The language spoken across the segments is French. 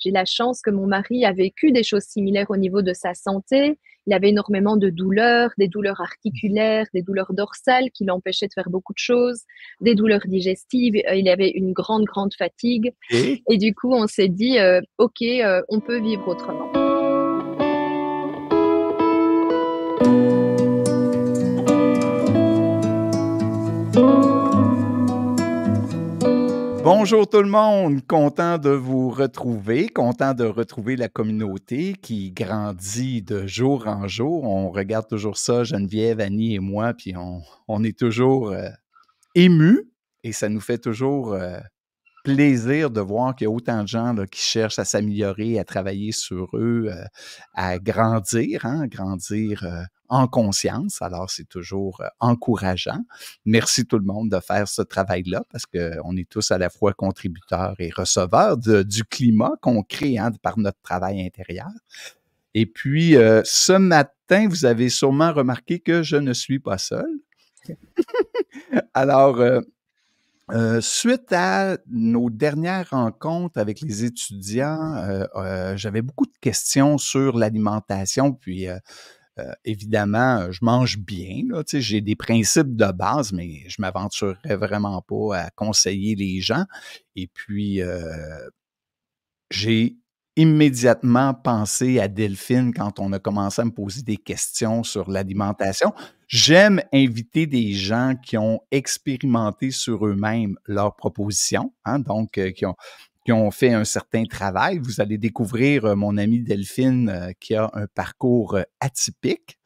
J'ai la chance que mon mari a vécu des choses similaires au niveau de sa santé. Il avait énormément de douleurs, des douleurs articulaires, des douleurs dorsales qui l'empêchaient de faire beaucoup de choses, des douleurs digestives. Il avait une grande, grande fatigue. Et Et du coup, on s'est dit, OK, on peut vivre autrement. bonjour tout le monde, content de vous retrouver, content de retrouver la communauté qui grandit de jour en jour. On regarde toujours ça, Geneviève, Annie et moi, puis on est toujours émus et ça nous fait toujours plaisir de voir qu'il y a autant de gens là, qui cherchent à s'améliorer, à travailler sur eux, à grandir, grandir en conscience. Alors, c'est toujours encourageant. Merci tout le monde de faire ce travail-là parce qu'on est tous à la fois contributeurs et receveurs du climat qu'on crée par notre travail intérieur. Et puis, ce matin, vous avez sûrement remarqué que je ne suis pas seul. Alors, suite à nos dernières rencontres avec les étudiants, j'avais beaucoup de questions sur l'alimentation, puis évidemment, je mange bien, là, tu sais, j'ai des principes de base, mais je m'aventurerais vraiment pas à conseiller les gens. Et puis, j'ai immédiatement pensé à Delphine quand on a commencé à me poser des questions sur l'alimentation. J'aime inviter des gens qui ont expérimenté sur eux-mêmes leurs propositions, donc qui ont fait un certain travail. Vous allez découvrir mon amie Delphine qui a un parcours atypique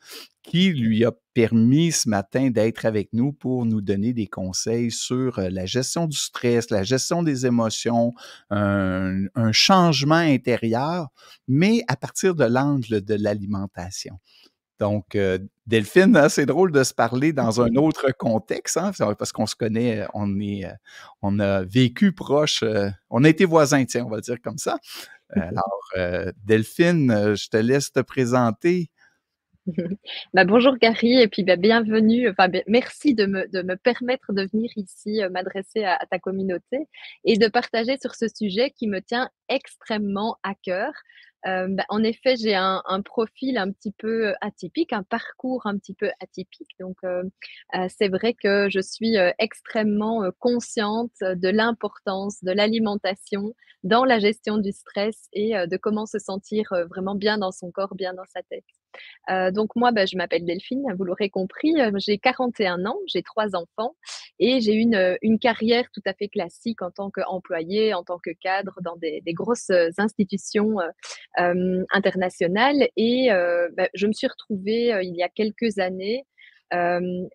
qui lui a permis ce matin d'être avec nous pour nous donner des conseils sur la gestion du stress, la gestion des émotions, un changement intérieur, mais à partir de l'angle de l'alimentation. Donc, Delphine, c'est drôle de se parler dans un autre contexte, parce qu'on se connaît, on a vécu proche, on a été voisins, tiens, on va le dire comme ça. Alors, Delphine, je te laisse te présenter. Bonjour Gary, et puis bienvenue. Enfin, merci de me permettre de venir ici m'adresser à ta communauté et de partager sur ce sujet qui me tient extrêmement à cœur. En effet, j'ai un profil un petit peu atypique, un parcours un petit peu atypique. Donc, c'est vrai que je suis extrêmement consciente de l'importance de l'alimentation dans la gestion du stress et de comment se sentir vraiment bien dans son corps, bien dans sa tête. Donc moi, je m'appelle Delphine, vous l'aurez compris, j'ai 41 ans, j'ai 3 enfants et j'ai une carrière tout à fait classique en tant qu'employée, en tant que cadre dans des grosses institutions internationales. Et je me suis retrouvée il y a quelques années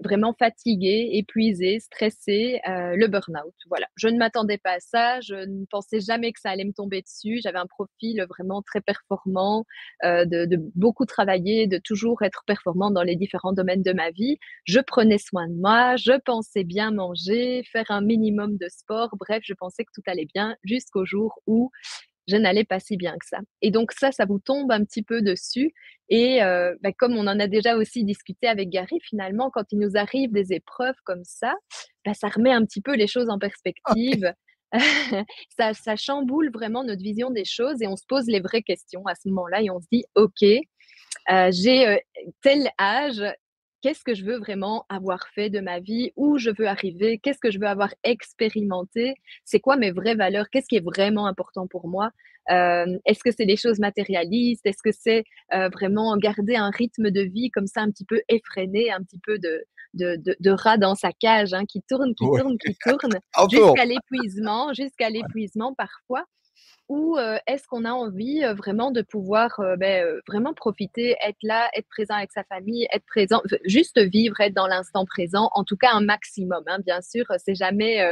vraiment fatiguée, épuisée, stressée, le burn-out. Voilà, je ne m'attendais pas à ça, je ne pensais jamais que ça allait me tomber dessus. J'avais un profil vraiment très performant, de beaucoup travailler, de toujours être performant dans les différents domaines de ma vie. Je prenais soin de moi, je pensais bien manger, faire un minimum de sport. Bref, je pensais que tout allait bien jusqu'au jour où je n'allais pas si bien que ça. Et donc ça vous tombe un petit peu dessus. Et comme on en a déjà aussi discuté avec Gary, finalement, quand il nous arrive des épreuves comme ça remet un petit peu les choses en perspective. Ça chamboule vraiment notre vision des choses et on se pose les vraies questions à ce moment-là et on se dit, OK, j'ai tel âge, qu'est-ce que je veux vraiment avoir fait de ma vie, où je veux arriver, qu'est-ce que je veux avoir expérimenté, c'est quoi mes vraies valeurs, qu'est-ce qui est vraiment important pour moi. Est-ce que c'est des choses matérialistes, est-ce que c'est vraiment garder un rythme de vie comme ça un petit peu effréné, un petit peu de rat dans sa cage, qui tourne, qui Oui, tourne, qui tourne, autour. jusqu'à l'épuisement parfois. Ou est-ce qu'on a envie vraiment de pouvoir vraiment profiter, être là, être présent avec sa famille, être présent, juste vivre, être dans l'instant présent, en tout cas un maximum. Bien sûr, c'est jamais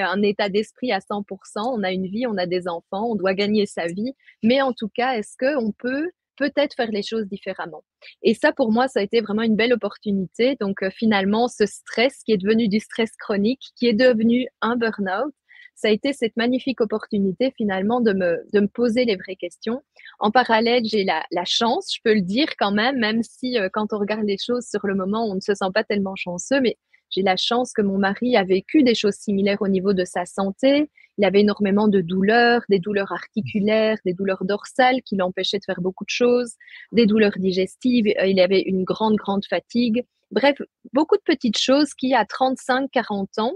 un état d'esprit à 100%. On a une vie, on a des enfants, on doit gagner sa vie, mais en tout cas, est-ce qu'on peut peut-être faire les choses différemment? Et ça, pour moi, ça a été vraiment une belle opportunité. Donc, finalement, ce stress qui est devenu du stress chronique, qui est devenu un burn-out, ça a été cette magnifique opportunité finalement de me poser les vraies questions. En parallèle, j'ai la chance, je peux le dire quand même si quand on regarde les choses sur le moment, on ne se sent pas tellement chanceux, mais J'ai la chance que mon mari a vécu des choses similaires au niveau de sa santé. Il avait énormément de douleurs, des douleurs articulaires, des douleurs dorsales qui l'empêchaient de faire beaucoup de choses, des douleurs digestives. Il avait une grande, grande fatigue. Bref, beaucoup de petites choses qui, à 35-40 ans,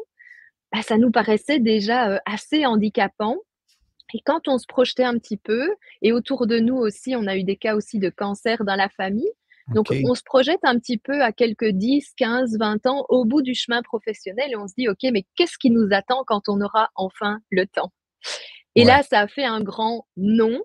bah, ça nous paraissait déjà assez handicapant. Et quand on se projetait un petit peu, et autour de nous aussi, on a eu des cas aussi de cancer dans la famille. Donc, OK. on se projette un petit peu à quelques 10, 15, 20 ans au bout du chemin professionnel et on se dit, OK, mais qu'est-ce qui nous attend quand on aura enfin le temps? Et Ouais. là, ça a fait un grand non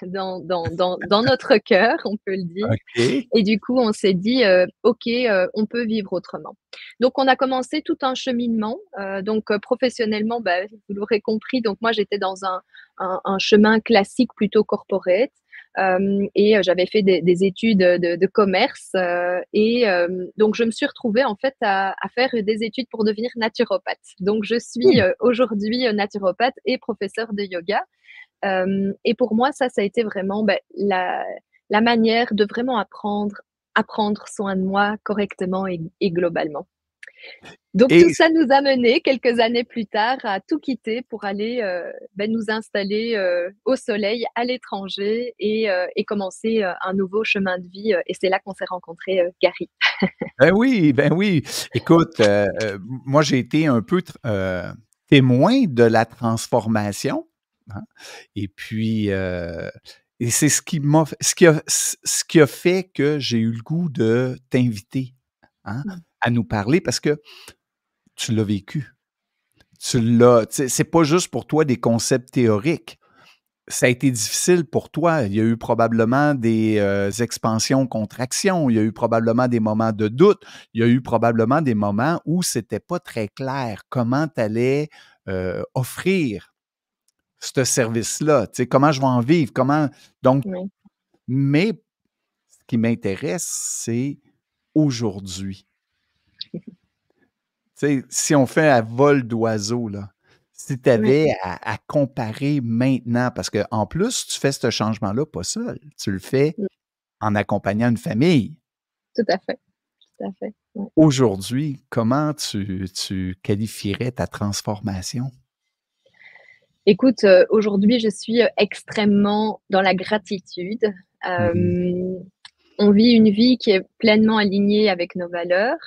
dans notre cœur, on peut le dire. OK. Et du coup, on s'est dit, «OK, on peut vivre autrement». Donc on a commencé tout un cheminement, donc professionnellement, bah, vous l'aurez compris, donc moi j'étais dans un chemin classique plutôt corporate, et j'avais fait des études, de commerce, et donc je me suis retrouvée en fait à faire des études pour devenir naturopathe. Donc je suis, Oui. aujourd'hui, naturopathe et professeure de yoga. Et pour moi, ça a été vraiment, beh, la manière de vraiment à prendre soin de moi correctement et globalement. Donc tout Et ça nous a menés quelques années plus tard à tout quitter pour aller, nous installer, au soleil à l'étranger et commencer, un nouveau chemin de vie, et c'est là qu'on s'est rencontrés, Gary. ben oui, ben oui. Écoute, moi, j'ai été un peu témoin de la transformation, hein, et puis, et c'est ce qui a fait que j'ai eu le goût de t'inviter, hein, Mmh. à nous parler parce que tu l'as vécu. C'est pas juste pour toi des concepts théoriques. Ça a été difficile pour toi. Il y a eu probablement des, expansions, contractions. Il y a eu probablement des moments de doute. Il y a eu probablement des moments où c'était pas très clair comment tu allais, offrir ce service-là. Tu sais, comment je vais en vivre? Donc Oui. mais ce qui m'intéresse, c'est aujourd'hui. Tu sais, si on fait à vol d'oiseau, là, si tu Oui. avais à comparer maintenant, parce qu'en plus, tu fais ce changement-là pas seul, tu le fais Mmh. en accompagnant une famille. Tout à fait, tout à fait. Ouais. Aujourd'hui, comment tu qualifierais ta transformation? Écoute, aujourd'hui, je suis, extrêmement dans la gratitude. Mmh. Hem, on vit une vie qui est pleinement alignée avec nos valeurs.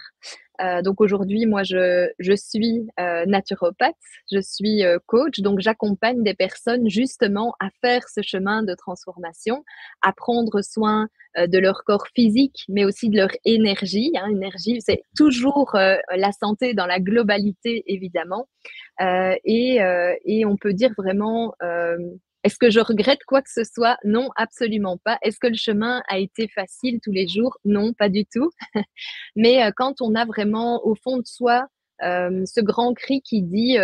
Donc aujourd'hui, moi, je suis, naturopathe, je suis, coach, donc j'accompagne des personnes justement à faire ce chemin de transformation, à prendre soin, de leur corps physique, mais aussi de leur énergie, hein. Énergie, c'est toujours, la santé dans la globalité évidemment. Et on peut dire vraiment, est-ce que je regrette quoi que ce soit? Non, absolument pas. Est-ce que le chemin a été facile tous les jours? Non, pas du tout. Mais quand on a vraiment au fond de soi, ce grand cri qui dit,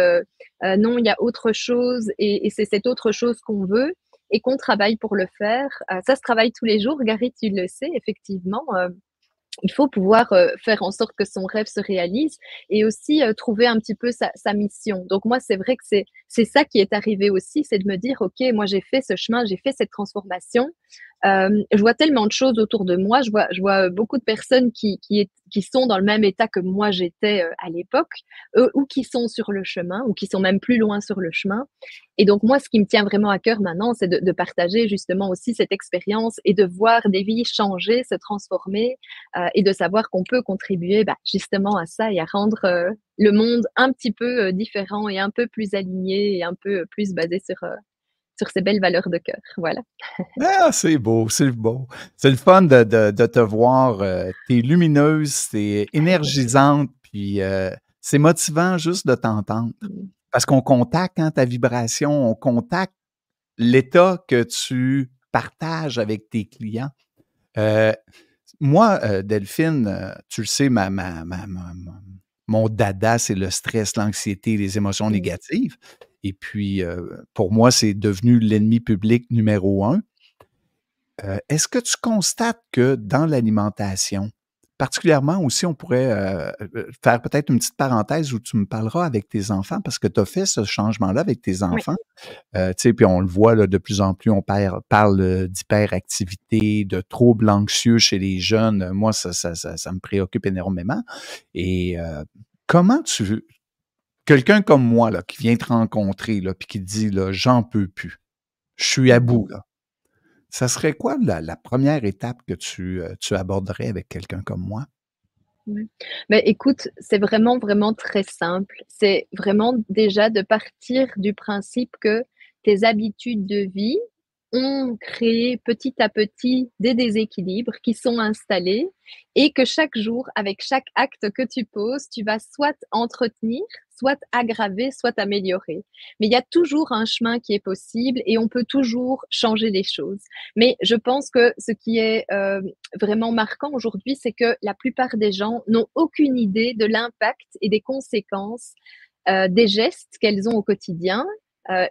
«Non, il y a autre chose et c'est cette autre chose qu'on veut» et qu'on travaille pour le faire, ça se travaille tous les jours. Gary, tu le sais effectivement, il faut pouvoir, faire en sorte que son rêve se réalise et aussi, trouver un petit peu sa mission. Donc moi, c'est vrai que c'est ça qui est arrivé aussi, c'est de me dire: «OK, moi j'ai fait ce chemin, j'ai fait cette transformation». Je vois tellement de choses autour de moi, je vois beaucoup de personnes qui sont dans le même état que moi j'étais, à l'époque, ou qui sont sur le chemin ou qui sont même plus loin sur le chemin et donc moi, ce qui me tient vraiment à cœur maintenant, c'est de partager justement aussi cette expérience et de voir des vies changer, se transformer, et de savoir qu'on peut contribuer, bah, justement à ça et à rendre, le monde un petit peu, différent et un peu plus aligné et un peu, plus basé sur ces belles valeurs de cœur. Voilà. Ah, c'est beau, c'est beau. C'est le fun de te voir, tu es lumineuse, tu es énergisante, puis, c'est motivant juste de t'entendre. Mmh. Parce qu'on contacte, hein, ta vibration, on contacte l'état que tu partages avec tes clients. Heu, moi, Delphine, tu le sais, mon dada, c'est le stress, l'anxiété, les émotions Mmh. négatives et puis, pour moi, c'est devenu l'ennemi public numéro un. Est-ce que tu constates que dans l'alimentation, particulièrement aussi, on pourrait, faire peut-être une petite parenthèse où tu me parleras avec tes enfants parce que tu as fait ce changement-là avec tes Ouais. enfants. Tu sais, puis on le voit là, de plus en plus, on parle d'hyperactivité, de troubles anxieux chez les jeunes. Moi, ça me préoccupe énormément et comment tu quelqu'un comme moi là, qui vient te rencontrer là, puis qui te dit là: «J'en peux plus, je suis à bout Mmh. là». Ça serait quoi la 1re étape que tu aborderais avec quelqu'un comme moi? Ouais. Beh, écoute, c'est vraiment, vraiment très simple. C'est vraiment déjà de partir du principe que tes habitudes de vie ont créé petit à petit des déséquilibres qui sont installés et que chaque jour, avec chaque acte que tu poses, tu vas soit entretenir, soit aggraver, soit améliorer. Mais il y a toujours un chemin qui est possible et on peut toujours changer les choses. Mais je pense que ce qui est, vraiment marquant aujourd'hui, c'est que la plupart des gens n'ont aucune idée de l'impact et des conséquences, des gestes qu'elles ont au quotidien.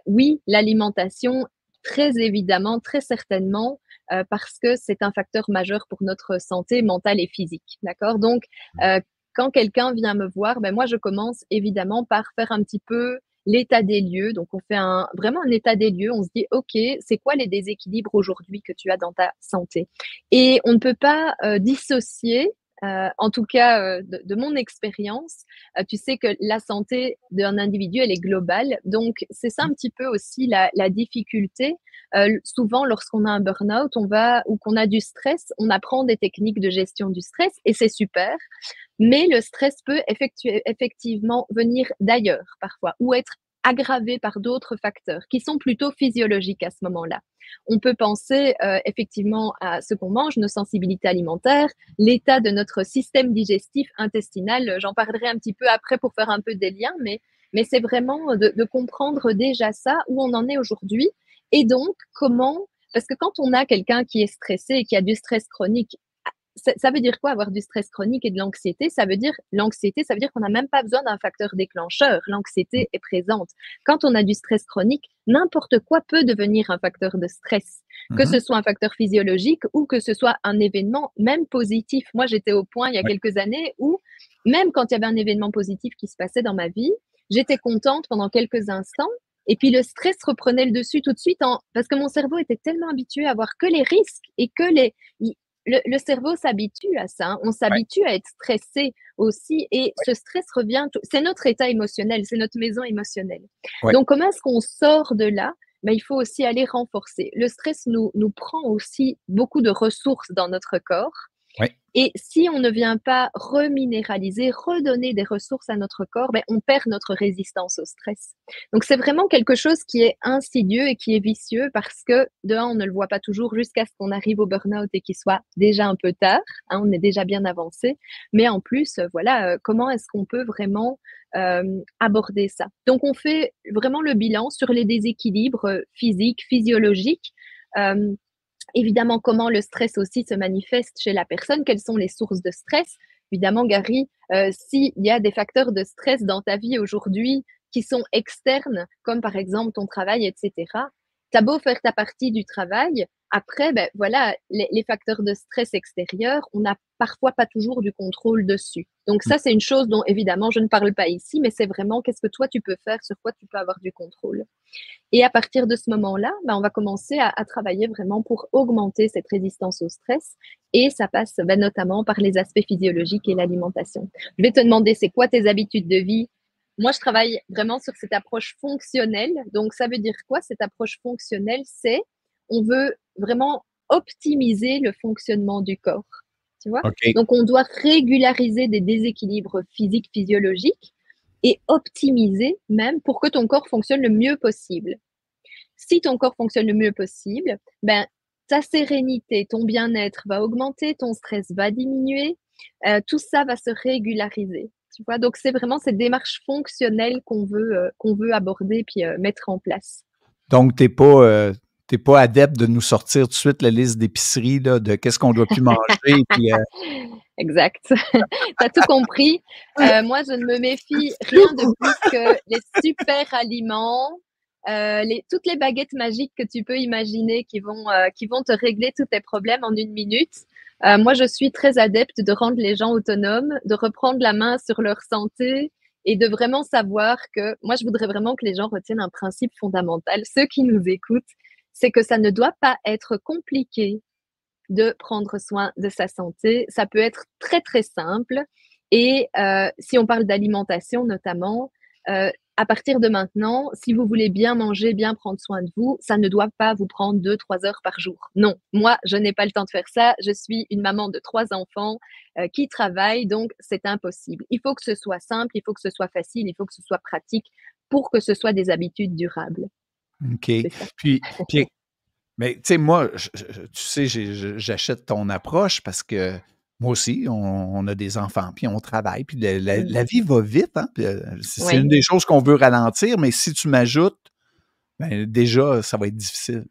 Oui, l'alimentation, très évidemment, très certainement, parce que c'est un facteur majeur pour notre santé mentale et physique, d'accord? Donc, heu, quand quelqu'un vient me voir, ben, moi, je commence évidemment par faire un petit peu l'état des lieux. Donc, on fait vraiment un état des lieux. On se dit: «OK, c'est quoi les déséquilibres aujourd'hui que tu as dans ta santé?» Et on ne peut pas, dissocier, en tout cas, de mon expérience, tu sais que la santé d'un individu, elle est globale. Donc, c'est ça un petit peu aussi la difficulté. Souvent, lorsqu'on a un burn-out, ou qu'on a du stress, on apprend des techniques de gestion du stress et c'est super. Mais le stress peut effectivement venir d'ailleurs parfois ou être aggravé par d'autres facteurs qui sont plutôt physiologiques à ce moment-là. On peut penser effectivement à ce qu'on mange, nos sensibilités alimentaires, l'état de notre système digestif intestinal. J'en parlerai un petit peu après pour faire un peu des liens, mais c'est vraiment de comprendre déjà ça, où on en est aujourd'hui et donc comment, parce que quand on a quelqu'un qui est stressé et qui a du stress chronique, ça veut dire quoi avoir du stress chronique et de l'anxiété? L'anxiété, ça veut dire qu'on n'a même pas besoin d'un facteur déclencheur. Mmh. L'anxiété est présente. Quand on a du stress chronique, n'importe quoi peut devenir un facteur de stress, que Mmh. ce soit un facteur physiologique ou que ce soit un événement même positif. Moi, j'étais au point il y a Ouais. quelques années où même quand il y avait un événement positif qui se passait dans ma vie, j'étais contente pendant quelques instants et puis le stress reprenait le dessus tout de suite parce que mon cerveau était tellement habitué à voir que les risques et que les le cerveau s'habitue à ça, hein. On Ouais, s'habitue à être stressé aussi et ce stress revient, c'est notre état émotionnel, c'est notre maison émotionnelle. ouais. Donc comment est-ce qu'on sort de là? Ben, il faut aussi aller renforcer. Le stress nous prend aussi beaucoup de ressources dans notre corps Ouais. et si on ne vient pas reminéraliser, redonner des ressources à notre corps, ben, on perd notre résistance au stress. Donc c'est vraiment quelque chose qui est insidieux et qui est vicieux parce que de un, on ne le voit pas toujours jusqu'à ce qu'on arrive au burn-out et qu'il soit déjà un peu tard, hein, on est déjà bien avancé. Mais en plus, voilà, comment est-ce qu'on peut vraiment aborder ça? Donc on fait vraiment le bilan sur les déséquilibres physiques, physiologiques. Euh, Évidemment, comment le stress aussi se manifeste chez la personne, quelles sont les sources de stress. Évidemment, Gary, s'il y a des facteurs de stress dans ta vie aujourd'hui qui sont externes, comme par exemple ton travail, etc., tu as beau faire ta partie du travail, après, ben, voilà, les facteurs de stress extérieurs, on n'a parfois pas toujours du contrôle dessus. Donc Mmh. ça, c'est une chose dont évidemment je ne parle pas ici, mais c'est vraiment qu'est-ce que toi tu peux faire, sur quoi tu peux avoir du contrôle. Et à partir de ce moment-là, on va commencer à travailler vraiment pour augmenter cette résistance au stress et ça passe notamment par les aspects physiologiques et l'alimentation. Je vais te demander, c'est quoi tes habitudes de vie? Moi, je travaille vraiment sur cette approche fonctionnelle. Donc, ça veut dire quoi cette approche fonctionnelle? C'est, on veut vraiment optimiser le fonctionnement du corps. Tu vois? OK. Donc, on doit régulariser des déséquilibres physiques, physiologiques et optimiser même pour que ton corps fonctionne le mieux possible. Si ton corps fonctionne le mieux possible, ben, ta sérénité, ton bien-être va augmenter, ton stress va diminuer, tout ça va se régulariser. Tu vois? Donc c'est vraiment cette démarche fonctionnelle qu'on veut aborder puis, mettre en place. Donc tu pas adepte de nous sortir tout de suite la liste d'épicerie là, de qu'est-ce qu'on doit plus manger puis, Exact. Tu as tout compris. Moi, je ne me méfie rien de plus que les super aliments, toutes les baguettes magiques que tu peux imaginer qui vont te régler tous tes problèmes en une minute. Moi, je suis très adepte de rendre les gens autonomes, de reprendre la main sur leur santé et de vraiment savoir que moi, je voudrais vraiment que les gens retiennent un principe fondamental. Ceux qui nous écoutent, c'est que ça ne doit pas être compliqué de prendre soin de sa santé. Ça peut être très, très simple Et si on parle d'alimentation notamment, à partir de maintenant, si vous voulez bien manger, bien prendre soin de vous, ça ne doit pas vous prendre 2-3 heures par jour. Non, moi, je n'ai pas le temps de faire ça. Je suis une maman de 3 enfants qui travaille, donc c'est impossible. Il faut que ce soit simple, il faut que ce soit facile, il faut que ce soit pratique pour que ce soit des habitudes durables. OK. C'est ça. Puis mais tu sais, moi, tu sais, j'achète ton approche parce que moi aussi, on a des enfants, puis on travaille, puis Mmh. la vie va vite, hein, puis c'est une Oui, des choses qu'on veut ralentir, mais si tu m'ajoutes, ben déjà, ça va être difficile.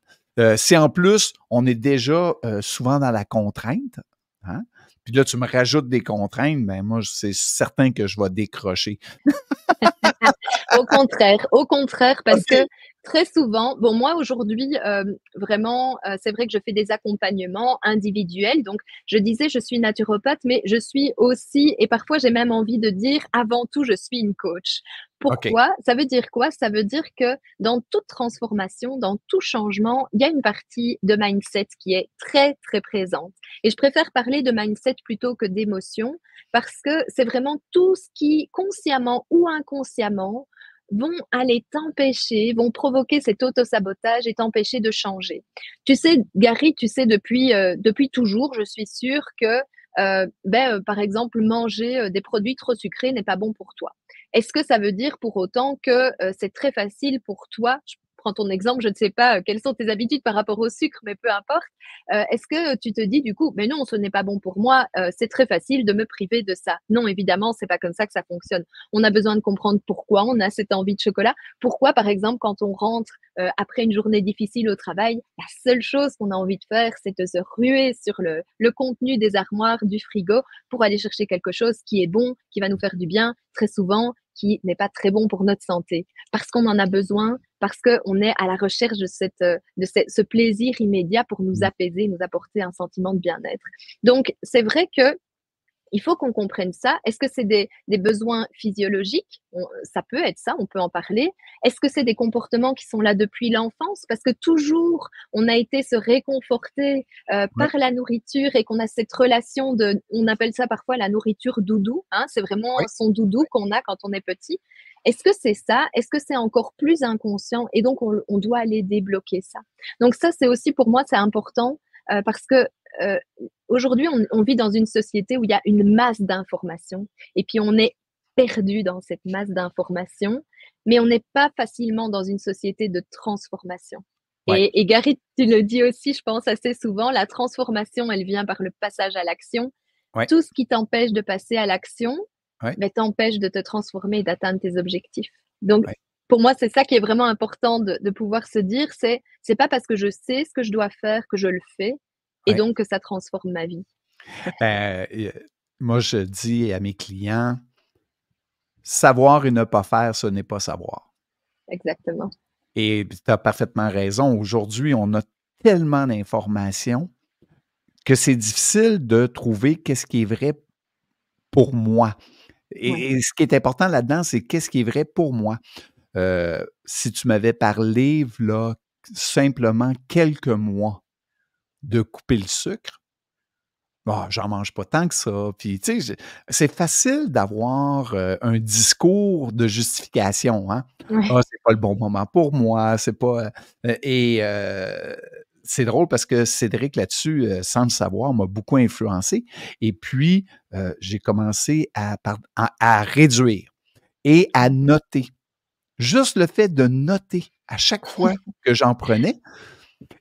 Si en plus, on est déjà souvent dans la contrainte, hein, puis là, tu me rajoutes des contraintes, ben moi, c'est certain que je vais décrocher. au contraire, parce OK, que très souvent, bon, moi aujourd'hui, vraiment, c'est vrai que je fais des accompagnements individuels. Donc, je disais, je suis naturopathe, mais je suis aussi, et parfois j'ai même envie de dire, avant tout, je suis une coach. OK, Pourquoi? Ça veut dire quoi? Ça veut dire que dans toute transformation, dans tout changement, il y a une partie de mindset qui est très, très présente. Et je préfère parler de mindset plutôt que d'émotion, parce que c'est vraiment tout ce qui, consciemment ou inconsciemment, vont aller t'empêcher, vont provoquer cet autosabotage et t'empêcher de changer. Tu sais, Gary, tu sais depuis toujours, je suis sûre que, par exemple, manger des produits trop sucrés n'est pas bon pour toi. Est-ce que ça veut dire pour autant que c'est très facile pour toi? Je prends ton exemple, je ne sais pas quelles sont tes habitudes par rapport au sucre, mais peu importe. Est-ce que tu te dis du coup, mais non, ce n'est pas bon pour moi, c'est très facile de me priver de ça? Non, évidemment, c'est pas comme ça que ça fonctionne. On a besoin de comprendre pourquoi on a cette envie de chocolat. Pourquoi, par exemple, quand on rentre après une journée difficile au travail, la seule chose qu'on a envie de faire, c'est de se ruer sur le contenu des armoires, du frigo, pour aller chercher quelque chose qui est bon, qui va nous faire du bien, très souvent, qui n'est pas très bon pour notre santé. Parce qu'on en a besoin, parce qu'on est à la recherche de, ce plaisir immédiat pour nous apaiser, nous apporter un sentiment de bien-être. Donc, c'est vrai que il faut qu'on comprenne ça. Est-ce que c'est des besoins physiologiques? Ça peut être ça, on peut en parler. Est-ce que c'est des comportements qui sont là depuis l'enfance? Parce que toujours, on a été se réconforter ouais, par la nourriture et qu'on a cette relation de, on appelle ça parfois la nourriture doudou. Hein, c'est vraiment ouais, son doudou qu'on a quand on est petit. Est-ce que c'est ça? Est-ce que c'est encore plus inconscient? Et donc, on doit aller débloquer ça. Donc ça, c'est aussi pour moi, c'est important parce que euh, aujourd'hui, on vit dans une société où il y a une masse d'informations et puis on est perdu dans cette masse d'informations, mais on n'est pas facilement dans une société de transformation. ouais, Et Gary, tu le dis aussi, je pense assez souvent, la transformation, elle vient par le passage à l'action. ouais, Tout ce qui t'empêche de passer à l'action, ouais, ben, t'empêche de te transformer et d'atteindre tes objectifs. Donc, ouais, pour moi, c'est ça qui est vraiment important de pouvoir se dire, c'est pas parce que je sais ce que je dois faire que je le fais, et ouais. donc que ça transforme ma vie. Moi, je dis à mes clients: «Savoir et ne pas faire, ce n'est pas savoir». Exactement. Et tu as parfaitement raison. Aujourd'hui, on a tellement d'informations que c'est difficile de trouver qu'est-ce qui est vrai pour moi. Ouais. Et ce qui est important là-dedans, c'est qu'est-ce qui est vrai pour moi. Si tu m'avais parlé, v'là simplement quelques mois de couper le sucre, ah, j'en mange pas tant que ça. Puis, tu sais, c'est facile d'avoir un discours de justification, hein. Ouais. Ah, c'est pas le bon moment pour moi, c'est pas. C'est drôle parce que Cédric, là-dessus, sans le savoir, m'a beaucoup influencé. Et puis, j'ai commencé à réduire et à noter. Juste le fait de noter à chaque fois que j'en prenais,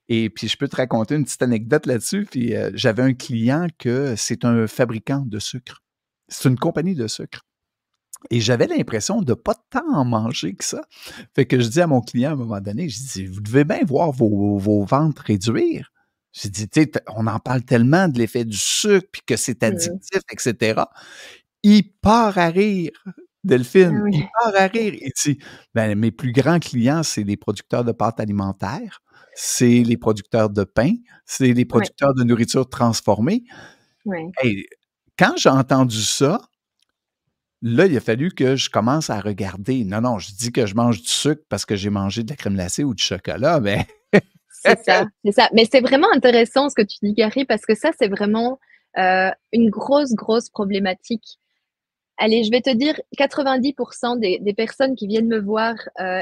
et puis je peux te raconter une petite anecdote là-dessus, puis, j'avais un client que c'est un fabricant de sucre. C'est une compagnie de sucre et j'avais l'impression de pas tant en manger que ça. Fait que je dis à mon client à un moment donné, je dis: «Vous devez bien voir vos ventes réduire». J'ai dit: «Tu sais, on en parle tellement de l'effet du sucre, puis que c'est Mmh. addictif et cetera». Il part à rire, Ah Delphine, il oui. part à rire. Il dit: «Ben, mes plus grands clients, c'est les producteurs de pâtes alimentaires, c'est les producteurs de pain, c'est les Ouais. producteurs de nourriture transformée». Ouais. Hey, quand j'ai entendu ça, là, il a fallu que je commence à regarder. Non, non, je dis que je mange du sucre parce que j'ai mangé de la crème glacée ou du chocolat, mais C'est ça, c'est ça. Mais c'est vraiment intéressant ce que tu dis, Gary, parce que ça, c'est vraiment une grosse, grosse problématique. Allez, je vais te dire, 90% des personnes qui viennent me voir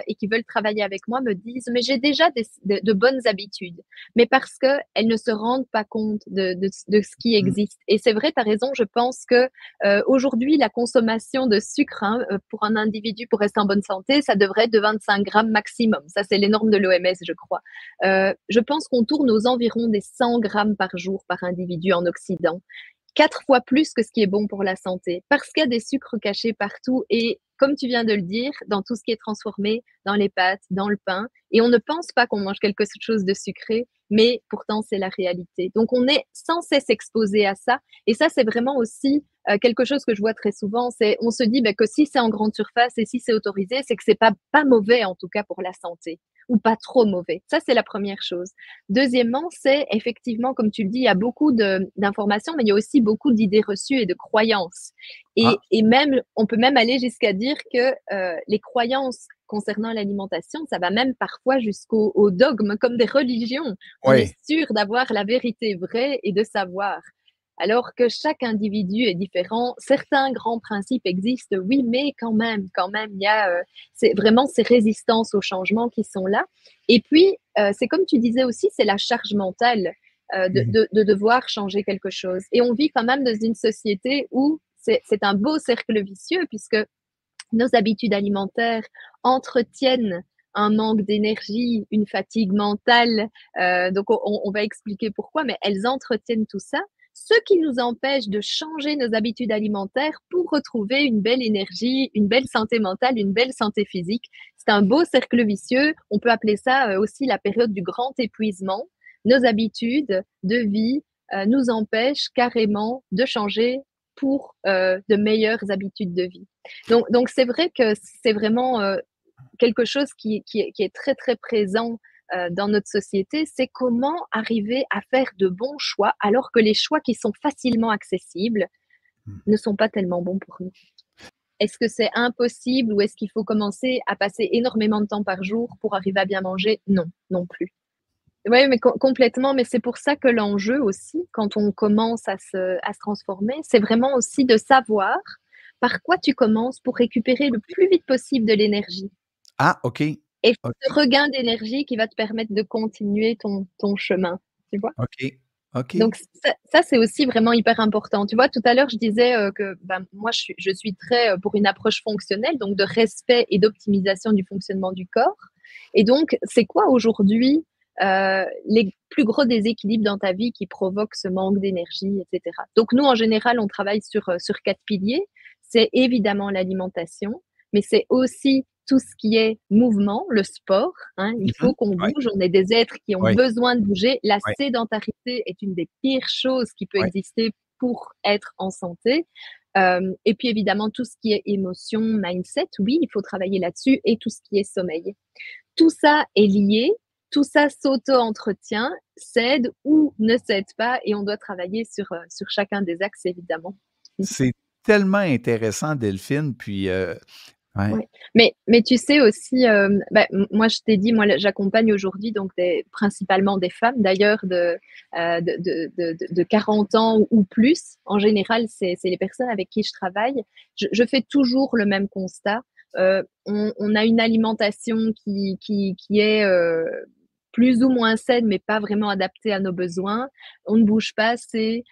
et qui veulent travailler avec moi me disent, mais j'ai déjà de bonnes habitudes, mais parce qu'elles ne se rendent pas compte de ce qui Mmh. existe. Et c'est vrai, tu as raison, je pense que aujourd'hui, la consommation de sucre pour un individu pour rester en bonne santé, ça devrait être de 25 grammes maximum. Ça, c'est les normes de l'OMS, je crois. Je pense qu'on tourne aux environs des 100 grammes par jour par individu en Occident. 4 fois plus que ce qui est bon pour la santé, parce qu'il y a des sucres cachés partout et comme tu viens de le dire, dans tout ce qui est transformé, dans les pâtes, dans le pain, et on ne pense pas qu'on mange quelque chose de sucré, mais pourtant c'est la réalité. Donc on est sans cesse exposé à ça, et ça c'est vraiment aussi quelque chose que je vois très souvent, c'est on se dit que si c'est en grande surface et si c'est autorisé, c'est que c'est pas mauvais en tout cas pour la santé, ou pas trop mauvais. Ça c'est la première chose. Deuxièmement, c'est effectivement, comme tu le dis, il y a beaucoup d'informations, mais il y a aussi beaucoup d'idées reçues et de croyances. Ah, Et même, on peut même aller jusqu'à dire que les croyances concernant l'alimentation, ça va même parfois jusqu'au dogme, comme des religions. On est ouais. sûr d'avoir la vérité vraie et de savoir. Alors que chaque individu est différent. Certains grands principes existent, oui, mais quand même, il y a c'est vraiment ces résistances au changement qui sont là. Et puis, c'est comme tu disais aussi, c'est la charge mentale Mmh. de devoir changer quelque chose. Et on vit quand même dans une société où c'est un beau cercle vicieux puisque nos habitudes alimentaires entretiennent un manque d'énergie, une fatigue mentale. Donc, on va expliquer pourquoi, mais elles entretiennent tout ça, ce qui nous empêche de changer nos habitudes alimentaires pour retrouver une belle énergie, une belle santé mentale, une belle santé physique. C'est un beau cercle vicieux. On peut appeler ça aussi la période du grand épuisement. Nos habitudes de vie nous empêchent carrément de changer pour de meilleures habitudes de vie. Donc c'est vrai que c'est vraiment quelque chose qui est très, très présent dans notre société, c'est comment arriver à faire de bons choix alors que les choix qui sont facilement accessibles Mmh. ne sont pas tellement bons pour nous. Est-ce que c'est impossible ou est-ce qu'il faut commencer à passer énormément de temps par jour pour arriver à bien manger? Non, non plus. Oui, mais complètement, mais c'est pour ça que l'enjeu aussi, quand on commence à se transformer, c'est vraiment aussi de savoir par quoi tu commences pour récupérer le plus vite possible de l'énergie. Ah, OK. Et ce OK. regain d'énergie qui va te permettre de continuer ton chemin, tu vois? OK. OK. Donc ça c'est aussi vraiment hyper important. Tu vois, tout à l'heure, je disais, que, ben, moi je suis très, pour une approche fonctionnelle, donc de respect et d'optimisation du fonctionnement du corps. Et donc, c'est quoi aujourd'hui, les plus gros déséquilibres dans ta vie qui provoquent ce manque d'énergie et cetera? Donc nous, en général, on travaille sur 4 piliers. C'est évidemment l'alimentation, mais c'est aussi tout ce qui est mouvement, le sport, hein. Il Mmh mh. faut qu'on Ouais, bouge, on est des êtres qui ont ouais, besoin de bouger. La ouais, sédentarité est une des pires choses qui peut ouais. exister pour être en santé. Et puis évidemment, tout ce qui est émotion, mindset, oui, il faut travailler là-dessus et tout ce qui est sommeil. Tout ça est lié, tout ça s'auto-entretient, s'aide ou ne s'aide pas et on doit travailler sur chacun des axes évidemment. C'est tellement intéressant, Delphine, puis, ouais. Ouais. Mais tu sais aussi, moi je t'ai dit, moi j'accompagne aujourd'hui donc principalement des femmes d'ailleurs de 40 ans ou plus. En général, c'est les personnes avec qui je travaille. Je fais toujours le même constat. On a une alimentation qui est plus ou moins saine, mais pas vraiment adaptée à nos besoins. On ne bouge pas assez.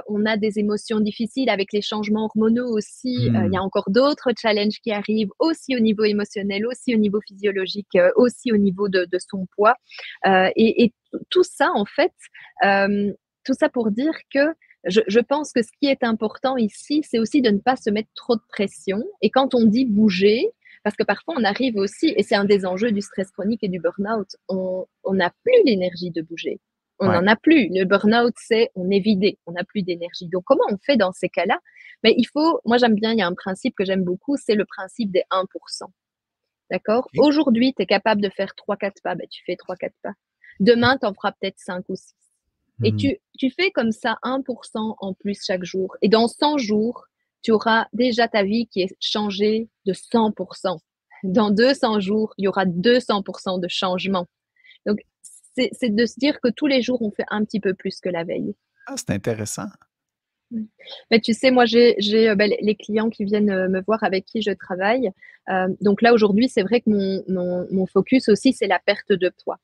On a des émotions difficiles avec les changements hormonaux aussi. Il y Mmh. a encore d'autres challenges qui arrivent aussi au niveau émotionnel, aussi au niveau physiologique, aussi au niveau de son poids. Et tout ça, en fait, tout ça pour dire que je pense que ce qui est important ici, c'est aussi de ne pas se mettre trop de pression. Et quand on dit bouger, parce que parfois on arrive aussi, et c'est un des enjeux du stress chronique et du burn-out, on n'a plus l'énergie de bouger. On Ouais. n'en a plus. Le burn-out, c'est on est vidé, on n'a plus d'énergie. Donc, comment on fait dans ces cas-là? Mais il faut, moi j'aime bien, il y a un principe que j'aime beaucoup, c'est le principe des 1%. D'accord? OK. Aujourd'hui, tu es capable de faire trois quatre pas, ben, tu fais trois quatre pas. Demain, tu en feras peut-être 5 ou 6. Et Mmh. tu fais comme ça 1% en plus chaque jour. Et dans 100 jours, tu auras déjà ta vie qui est changée de 100%. Dans 200 jours, il y aura 200% de changement. Donc, c'est de se dire que tous les jours, on fait un petit peu plus que la veille. Ah, c'est intéressant. Mmh. Mais tu sais, moi, j'ai, bah, les clients qui viennent, me voir avec qui je travaille, donc là, aujourd'hui, c'est vrai que mon focus aussi, c'est la perte de poids.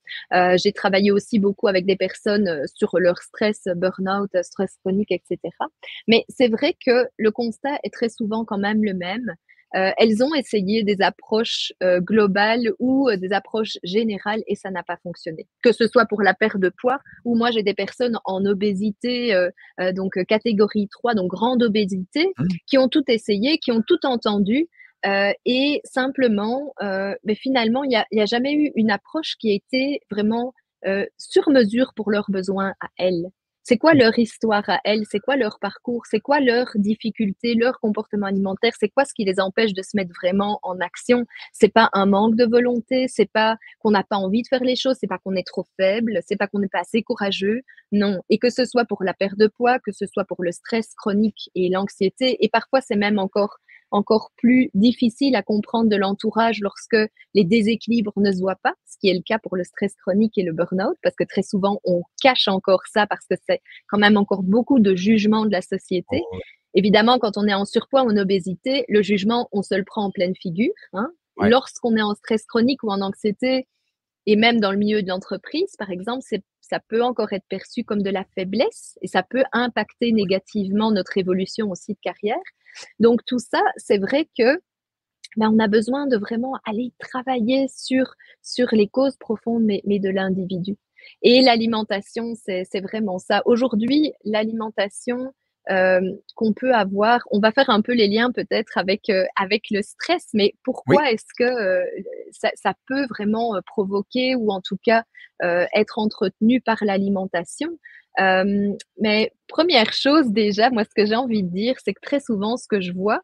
J'ai travaillé aussi beaucoup avec des personnes, sur leur stress, burn-out, stress chronique et cetera. Mais c'est vrai que le constat est très souvent quand même le même. Elles ont essayé des approches, globales ou, des approches générales et ça n'a pas fonctionné. Que ce soit pour la perte de poids ou moi, j'ai des personnes en obésité, donc catégorie 3, donc grande obésité, Mmh. qui ont tout essayé, qui ont tout entendu, et simplement, beh, finalement, il y a jamais eu une approche qui a été vraiment, sur mesure pour leurs besoins à elles. C'est quoi leur histoire à elles? C'est quoi leur parcours? C'est quoi leurs difficultés, leur comportement alimentaire? C'est quoi ce qui les empêche de se mettre vraiment en action? C'est pas un manque de volonté, c'est pas qu'on n'a pas envie de faire les choses, c'est pas qu'on est trop faible, c'est pas qu'on n'est pas assez courageux. Non, et que ce soit pour la perte de poids, que ce soit pour le stress chronique et l'anxiété et parfois c'est même encore plus difficile à comprendre de l'entourage lorsque les déséquilibres ne se voient pas, ce qui est le cas pour le stress chronique et le burn-out, parce que très souvent on cache encore ça parce que c'est quand même encore beaucoup de jugement de la société. Oh, Évidemment, quand on est en surpoids ou en obésité, le jugement, on se le prend en pleine figure, hein. ouais. Lorsqu'on est en stress chronique ou en anxiété, et même dans le milieu de l'entreprise, par exemple, ça peut encore être perçu comme de la faiblesse et ça peut impacter négativement notre évolution aussi de carrière. Donc tout ça, c'est vrai que ben, on a besoin de vraiment aller travailler sur les causes profondes, mais de l'individu. Et l'alimentation, c'est vraiment ça. Aujourd'hui, l'alimentation qu'on peut avoir, on va faire un peu les liens peut-être avec le stress, mais Oui. pourquoi est-ce que ça peut vraiment provoquer ou en tout cas être entretenu par l'alimentation? Mais première chose déjà, moi ce que j'ai envie de dire, c'est que très souvent ce que je vois,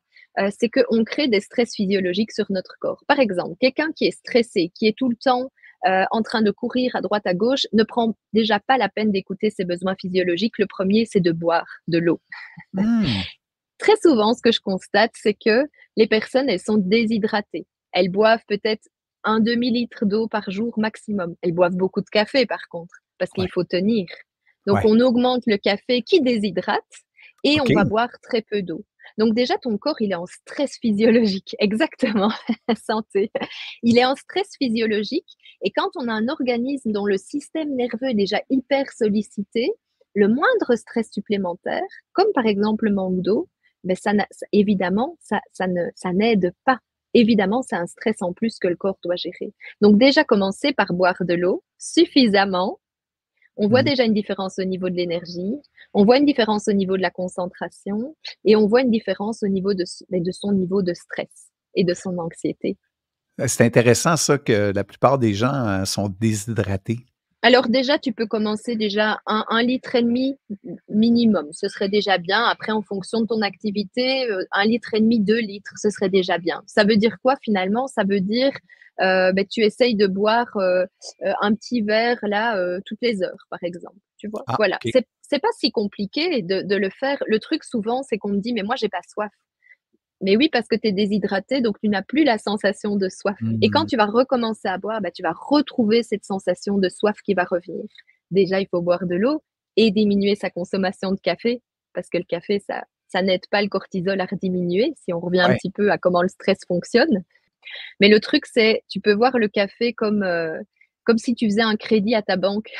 c'est qu'on crée des stress physiologiques sur notre corps. Par exemple, quelqu'un qui est stressé, qui est tout le temps en train de courir à droite à gauche, ne prend déjà pas la peine d'écouter ses besoins physiologiques. Le premier, c'est de boire de l'eau. Mmh. Très souvent, ce que je constate, c'est que les personnes, elles sont déshydratées. Elles boivent peut-être un demi-litre d'eau par jour maximum. Elles boivent beaucoup de café, par contre, parce Ouais, qu'il faut tenir. Donc, ouais. on augmente le café qui déshydrate et on va OK. boire très peu d'eau. Donc déjà, ton corps, il est en stress physiologique. Exactement, santé. Il est en stress physiologique et quand on a un organisme dont le système nerveux est déjà hyper sollicité, le moindre stress supplémentaire, comme par exemple le manque d'eau, mais évidemment, ça n'aide pas. Évidemment, c'est un stress en plus que le corps doit gérer. Donc déjà, commencer par boire de l'eau suffisamment. On voit Mmh. déjà une différence au niveau de l'énergie, on voit une différence au niveau de la concentration et on voit une différence au niveau de son niveau de stress et de son anxiété. C'est intéressant ça que la plupart des gens, sont déshydratés. Alors déjà, tu peux commencer déjà 1,5 litre minimum, ce serait déjà bien. Après, en fonction de ton activité, 1,5 litre, 2 litres, ce serait déjà bien. Ça veut dire quoi finalement? Ça veut dire, beh, tu essayes de boire, un petit verre là, toutes les heures, par exemple, tu vois? Ah, Voilà, OK. c'est pas si compliqué de le faire. Le truc souvent, c'est qu'on me dit: «Mais moi, j'ai pas soif». Mais oui, parce que tu es déshydraté, donc tu n'as plus la sensation de soif. Et quand Mmh. tu vas recommencer à boire, bah, tu vas retrouver cette sensation de soif qui va revenir. Déjà, il faut boire de l'eau et diminuer sa consommation de café, parce que le café, ça n'aide pas le cortisol à diminuer, si on revient un Ouais. petit peu à comment le stress fonctionne. Mais le truc, c'est, tu peux voir le café comme si tu faisais un crédit à ta banque.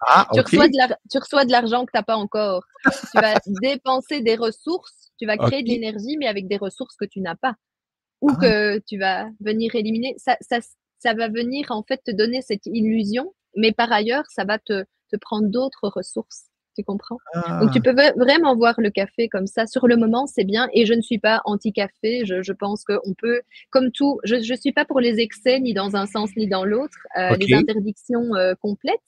Ah, OK. Tu reçois de l'argent que tu as pas encore. Tu vas dépenser des ressources, tu vas créer de OK. l'énergie, mais avec des ressources que tu n'as pas ou Ah, que tu vas venir éliminer. Ça va venir en fait te donner cette illusion, mais par ailleurs, ça va te prendre d'autres ressources. Tu comprends? Donc tu ah, peux vraiment voir le café comme ça. Sur le moment, c'est bien et je ne suis pas anti-café. Je pense qu'on peut, comme tout, je suis pas pour les excès ni dans un sens ni dans l'autre, les OK. interdictions complètes.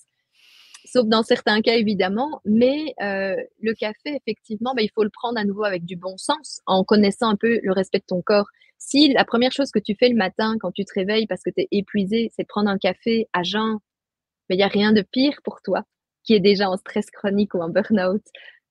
Sauf dans certains cas évidemment, mais le café effectivement, bah, il faut le prendre à nouveau avec du bon sens, en connaissant un peu le respect de ton corps. Si la première chose que tu fais le matin quand tu te réveilles parce que tu es épuisé, c'est de prendre un café à jeun, mais il y a rien de pire pour toi, qui est déjà en stress chronique ou en burn-out.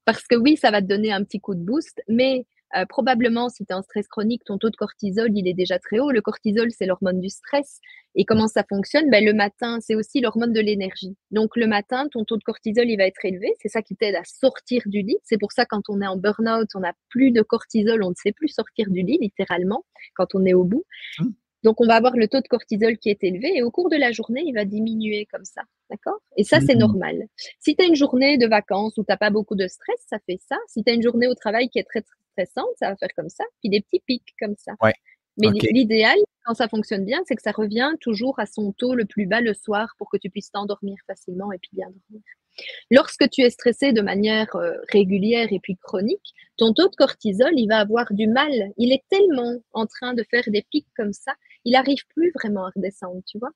Parce que oui, ça va te donner un petit coup de boost, mais probablement, si tu es en stress chronique, ton taux de cortisol, il est déjà très haut. Le cortisol, c'est l'hormone du stress. Et comment ça fonctionne? Ben, le matin, c'est aussi l'hormone de l'énergie. Donc, le matin, ton taux de cortisol, il va être élevé. C'est ça qui t'aide à sortir du lit. C'est pour ça, quand on est en burn-out, on n'a plus de cortisol, on ne sait plus sortir du lit, littéralement, quand on est au bout. Mmh. Donc, on va avoir le taux de cortisol qui est élevé et au cours de la journée, il va diminuer comme ça. D'accord? Et ça, c'est Mmh. normal. Si tu as une journée de vacances où tu n'as pas beaucoup de stress, ça fait ça. Si tu as une journée au travail qui est très, très stressante, ça va faire comme ça. Puis des petits pics comme ça. Ouais. Mais OK. l'idéal, quand ça fonctionne bien, c'est que ça revient toujours à son taux le plus bas le soir pour que tu puisses t'endormir facilement et puis bien dormir. Lorsque tu es stressé de manière régulière et puis chronique, ton taux de cortisol, il va avoir du mal. Il est tellement en train de faire des pics comme ça, il n'arrive plus vraiment à redescendre, tu vois.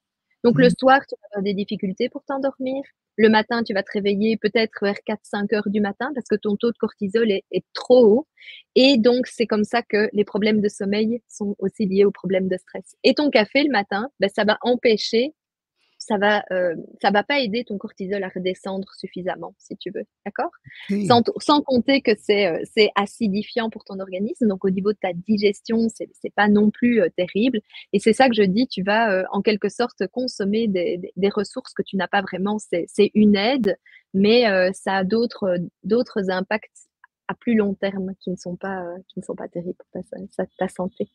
Donc le Mmh. soir, tu vas avoir des difficultés pour t'endormir. Le matin, tu vas te réveiller peut-être vers 4-5 heures du matin parce que ton taux de cortisol est trop haut. Et donc, c'est comme ça que les problèmes de sommeil sont aussi liés aux problèmes de stress. Et ton café le matin, ben, ça va empêcher ça va pas aider ton cortisol à redescendre suffisamment, si tu veux, d'accord? OK. Sans compter que c'est acidifiant pour ton organisme, donc au niveau de ta digestion, c'est pas non plus, terrible et c'est ça que je dis, tu vas, en quelque sorte consommer des ressources que tu n'as pas vraiment. C'est une aide, mais ça a d'autres impacts à plus long terme qui ne sont pas terribles pour ta santé.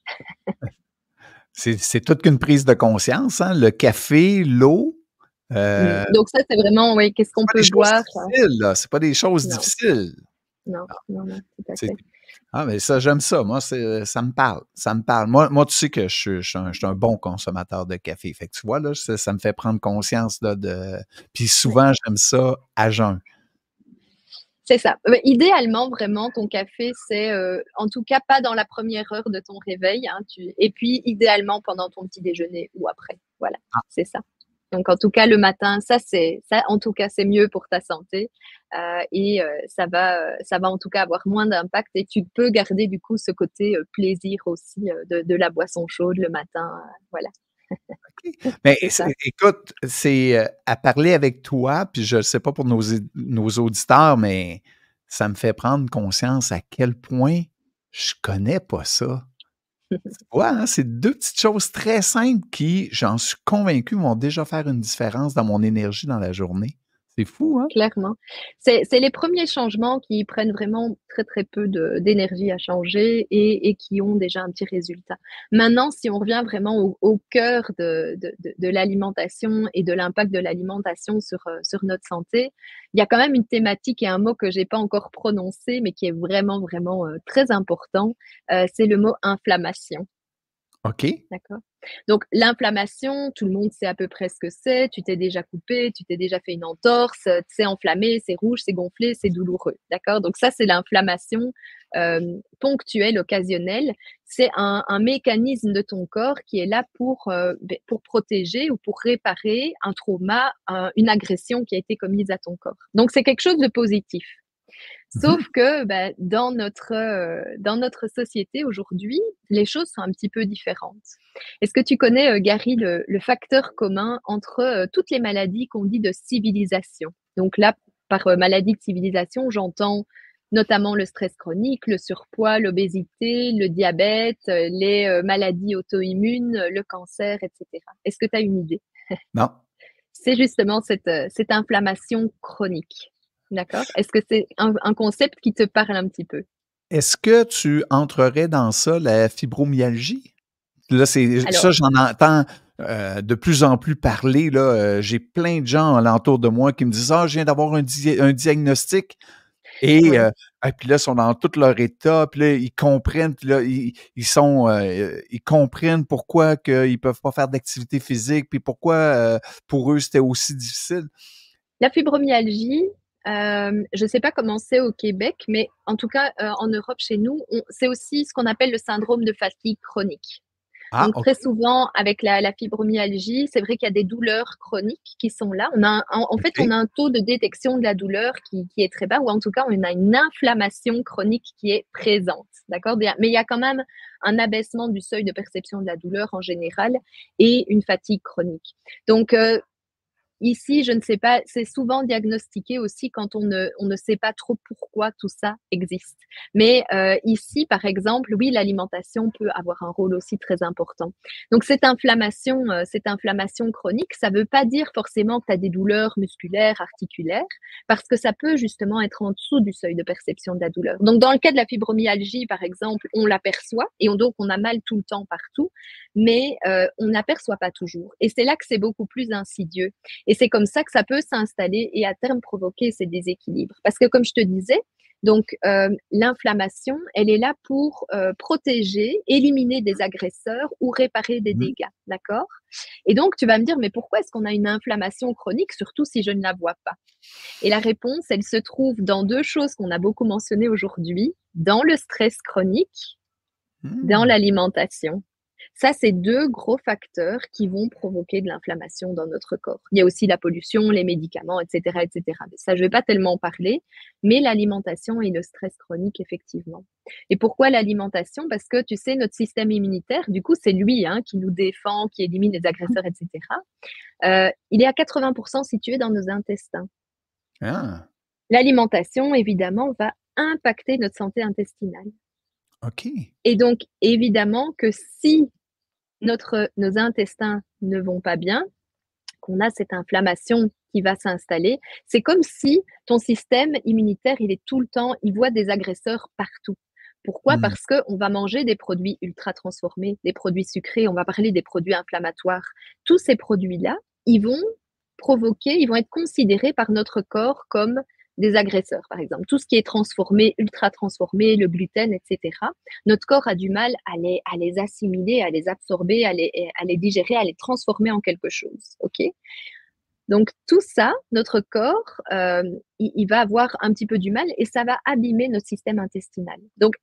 C'est toute qu'une prise de conscience, hein? Le café, l'eau, Donc ça, c'est vraiment, oui, qu'est-ce c'est qu'on pas des peut choses boire? difficiles, là, c'est pas des choses Non, difficiles. non, Ah, non, non, tout à c'est fait. mais ça, j'aime ça. Moi, ça me parle, ça me parle. Moi, tu sais que je suis un bon consommateur de café. Fait que tu vois, là, ça me fait prendre conscience, là, puis Ouais. souvent, j'aime ça à jeun. C'est ça. Idéalement, vraiment, ton café, c'est, en tout cas, pas dans la première heure de ton réveil, hein, et puis idéalement pendant ton petit déjeuner ou après. Voilà, Ah, c'est ça. Donc en tout cas, le matin, ça en tout cas, c'est mieux pour ta santé, et ça va en tout cas avoir moins d'impact et tu peux garder du coup ce côté, plaisir aussi, de la boisson chaude le matin, voilà, OK. Mais c'est ça. écoute, c'est, à parler avec toi, puis je ne sais pas pour nos auditeurs, mais ça me fait prendre conscience à quel point je connais pas ça. Tu vois, hein, c'est 2 petites choses très simples qui, j'en suis convaincu, vont déjà faire une différence dans mon énergie dans la journée. C'est fou, hein? Clairement. C'est les premiers changements qui prennent vraiment très, très peu d'énergie à changer et qui ont déjà un petit résultat. Maintenant, si on revient vraiment au cœur de l'alimentation et de l'impact de l'alimentation sur notre santé, il y a quand même une thématique et un mot que j'ai pas encore prononcé, mais qui est vraiment, vraiment, très important, c'est le mot inflammation. OK. D'accord. Donc l'inflammation, tout le monde sait à peu près ce que c'est. Tu t'es déjà coupé, tu t'es déjà fait une entorse, c'est enflammé, c'est rouge, c'est gonflé, c'est douloureux. D'accord. Donc ça, c'est l'inflammation ponctuelle, occasionnelle. C'est un mécanisme de ton corps qui est là pour protéger ou pour réparer un trauma, une agression qui a été commise à ton corps. Donc c'est quelque chose de positif. Mmh. Sauf que, bah, dans notre société aujourd'hui, les choses sont un petit peu différentes. Est-ce que tu connais, Gary, le facteur commun entre, toutes les maladies qu'on dit de civilisation? Donc là, par, maladie de civilisation, j'entends notamment le stress chronique, le surpoids, l'obésité, le diabète, les, maladies auto-immunes, le cancer et cetera. Est-ce que tu as une idée? Non. C'est justement cette inflammation chronique. D'accord? Est-ce que c'est un concept qui te parle un petit peu? Est-ce que tu entrerais dans ça, la fibromyalgie? Là, c'est Alors, ça, j'en entends, de plus en plus parler, là, j'ai plein de gens alentour de moi qui me disent: «Ah, je viens d'avoir un diagnostic». Et ouais. puis là, ils sont dans tout leur état, puis là, ils comprennent, puis là, ils comprennent pourquoi qu'ils peuvent pas faire d'activité physique, puis pourquoi, pour eux, c'était aussi difficile. La fibromyalgie, je ne sais pas comment c'est au Québec, mais en tout cas, en Europe, chez nous, c'est aussi ce qu'on appelle le syndrome de fatigue chronique. Ah, Donc OK, très souvent avec la fibromyalgie, c'est vrai qu'il y a des douleurs chroniques qui sont là. On a en fait, on OK, a un taux de détection de la douleur qui est très bas ou en tout cas, on a une inflammation chronique qui est présente, d'accord? Mais il y a quand même un abaissement du seuil de perception de la douleur en général et une fatigue chronique. Donc ici, je ne sais pas, c'est souvent diagnostiqué aussi quand on ne sait pas trop pourquoi tout ça existe. Mais ici, par exemple, oui, l'alimentation peut avoir un rôle aussi très important. Donc cette inflammation chronique, ça ne veut pas dire forcément que tu as des douleurs musculaires, articulaires, parce que ça peut justement être en dessous du seuil de perception de la douleur. Donc dans le cas de la fibromyalgie, par exemple, on l'aperçoit et donc on a mal tout le temps partout, mais on n'aperçoit pas toujours. Et c'est là que c'est beaucoup plus insidieux. Et c'est comme ça que ça peut s'installer et à terme provoquer ces déséquilibres. Parce que comme je te disais, donc l'inflammation, elle est là pour protéger, éliminer des agresseurs ou réparer des Mmh. dégâts, d'accord? Et donc tu vas me dire, mais pourquoi est-ce qu'on a une inflammation chronique, surtout si je ne la vois pas? Et la réponse, elle se trouve dans deux choses qu'on a beaucoup mentionnées aujourd'hui, dans le stress chronique, dans Mmh. l'alimentation. Ça, c'est deux gros facteurs qui vont provoquer de l'inflammation dans notre corps. Il y a aussi la pollution, les médicaments, etc., etc. Ça, je ne vais pas tellement en parler, mais l'alimentation et le stress chronique, effectivement. Et pourquoi l'alimentation? Parce que, tu sais, notre système immunitaire, du coup, c'est lui qui nous défend, qui élimine les agresseurs, etc. Il est à 80% situé dans nos intestins. Ah, L'alimentation, évidemment, va impacter notre santé intestinale. OK. Et donc, évidemment que si nos intestins ne vont pas bien, qu'on a cette inflammation qui va s'installer, c'est comme si ton système immunitaire, il est tout le temps, il voit des agresseurs partout. Pourquoi? Mmh. Parce qu'on va manger des produits ultra transformés, des produits sucrés, on va parler des produits inflammatoires. Tous ces produits-là, ils vont ils vont être considérés par notre corps comme des agresseurs, par exemple. Tout ce qui est transformé, ultra transformé, le gluten, etc. Notre corps a du mal à les assimiler, à les absorber, à les digérer, à les transformer en quelque chose. OK? Donc, tout ça, notre corps, il va avoir un petit peu du mal et ça va abîmer notre système intestinal. Donc,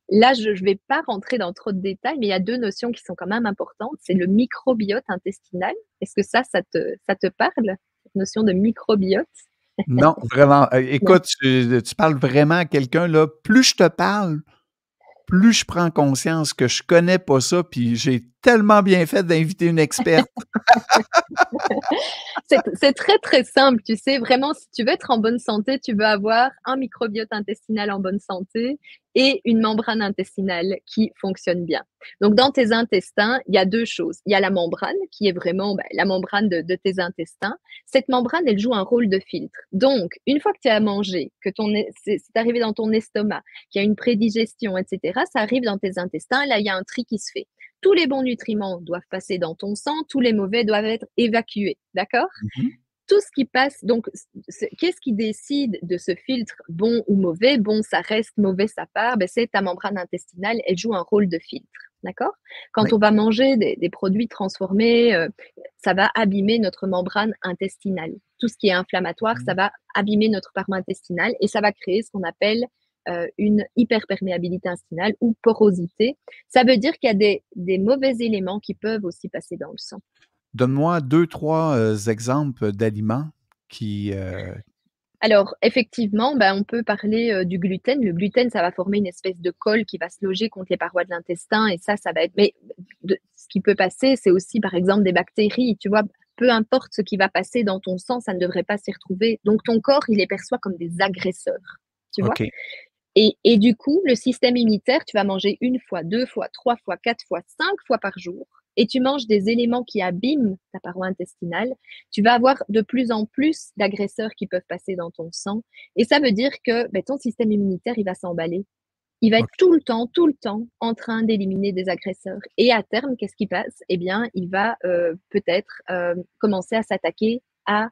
là, je ne vais pas rentrer dans trop de détails, mais il y a deux notions qui sont quand même importantes. C'est le microbiote intestinal. Est-ce que ça te parle, cette notion de microbiote? Non, vraiment, Non. écoute, tu parles vraiment à quelqu'un, là, plus je te parle, plus je prends conscience que je connais pas ça, puis j'ai tellement bien fait d'inviter une experte. C'est très, très simple, tu sais, vraiment, si tu veux être en bonne santé, tu veux avoir un microbiote intestinal en bonne santé et une membrane intestinale qui fonctionne bien. Donc, dans tes intestins, il y a deux choses. Il y a la membrane, qui est vraiment la membrane de tes intestins. Cette membrane, elle joue un rôle de filtre. Donc, une fois que tu as mangé, que c'est arrivé dans ton estomac, qu'il y a une prédigestion, etc., ça arrive dans tes intestins, là, il y a un tri qui se fait. Tous les bons nutriments doivent passer dans ton sang, tous les mauvais doivent être évacués, d'accord? Mmh. Tout ce qui passe, donc, qu'est-ce qui décide de ce filtre bon ou mauvais? Bon, ça reste, mauvais, ça part. Ben, c'est ta membrane intestinale, elle joue un rôle de filtre, d'accord? Quand Oui. on va manger des produits transformés, ça va abîmer notre membrane intestinale. Tout ce qui est inflammatoire, ça Mmh. va abîmer notre paroi intestinale et ça va créer ce qu'on appelle une hyperperméabilité intestinale ou porosité. Ça veut dire qu'il y a des mauvais éléments qui peuvent aussi passer dans le sang. Donne-moi 2-3 exemples d'aliments qui, Alors, effectivement, ben, on peut parler du gluten. Le gluten, ça va former une espèce de colle qui va se loger contre les parois de l'intestin et ça va être. Mais ce qui peut passer, c'est aussi, par exemple, des bactéries. Tu vois, peu importe ce qui va passer dans ton sang, ça ne devrait pas s'y retrouver. Donc, ton corps, il les perçoit comme des agresseurs. Tu vois? OK. Et du coup, le système immunitaire, tu vas manger une fois, deux fois, trois fois, quatre fois, cinq fois par jour, et tu manges des éléments qui abîment ta paroi intestinale, tu vas avoir de plus en plus d'agresseurs qui peuvent passer dans ton sang. Et ça veut dire que ben, ton système immunitaire, il va s'emballer. Il va être OK. tout le temps en train d'éliminer des agresseurs. Et à terme, qu'est-ce qui passe? Eh bien, il va peut-être commencer à s'attaquer à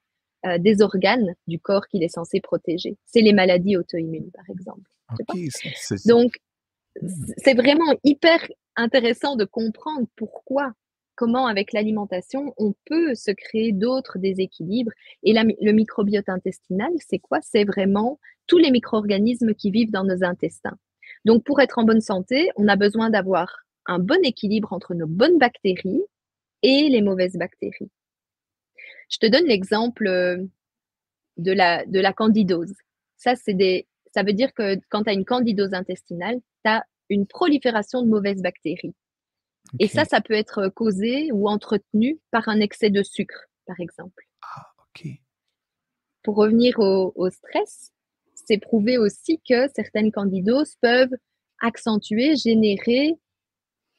des organes du corps qu'il est censé protéger. C'est les maladies auto-immunes, par exemple. Tu vois? OK, c'est Donc, mmh. c'est vraiment hyper intéressant de comprendre pourquoi, comment avec l'alimentation, on peut se créer d'autres déséquilibres. Et le microbiote intestinal, c'est quoi? C'est vraiment tous les micro-organismes qui vivent dans nos intestins. Donc, pour être en bonne santé, on a besoin d'avoir un bon équilibre entre nos bonnes bactéries et les mauvaises bactéries. Je te donne l'exemple de la candidose. Ça veut dire que quand tu as une candidose intestinale, tu as une prolifération de mauvaises bactéries. Et OK. ça peut être causé ou entretenu par un excès de sucre, par exemple. Ah, OK. Pour revenir au stress, c'est prouvé aussi que certaines candidoses peuvent accentuer, générer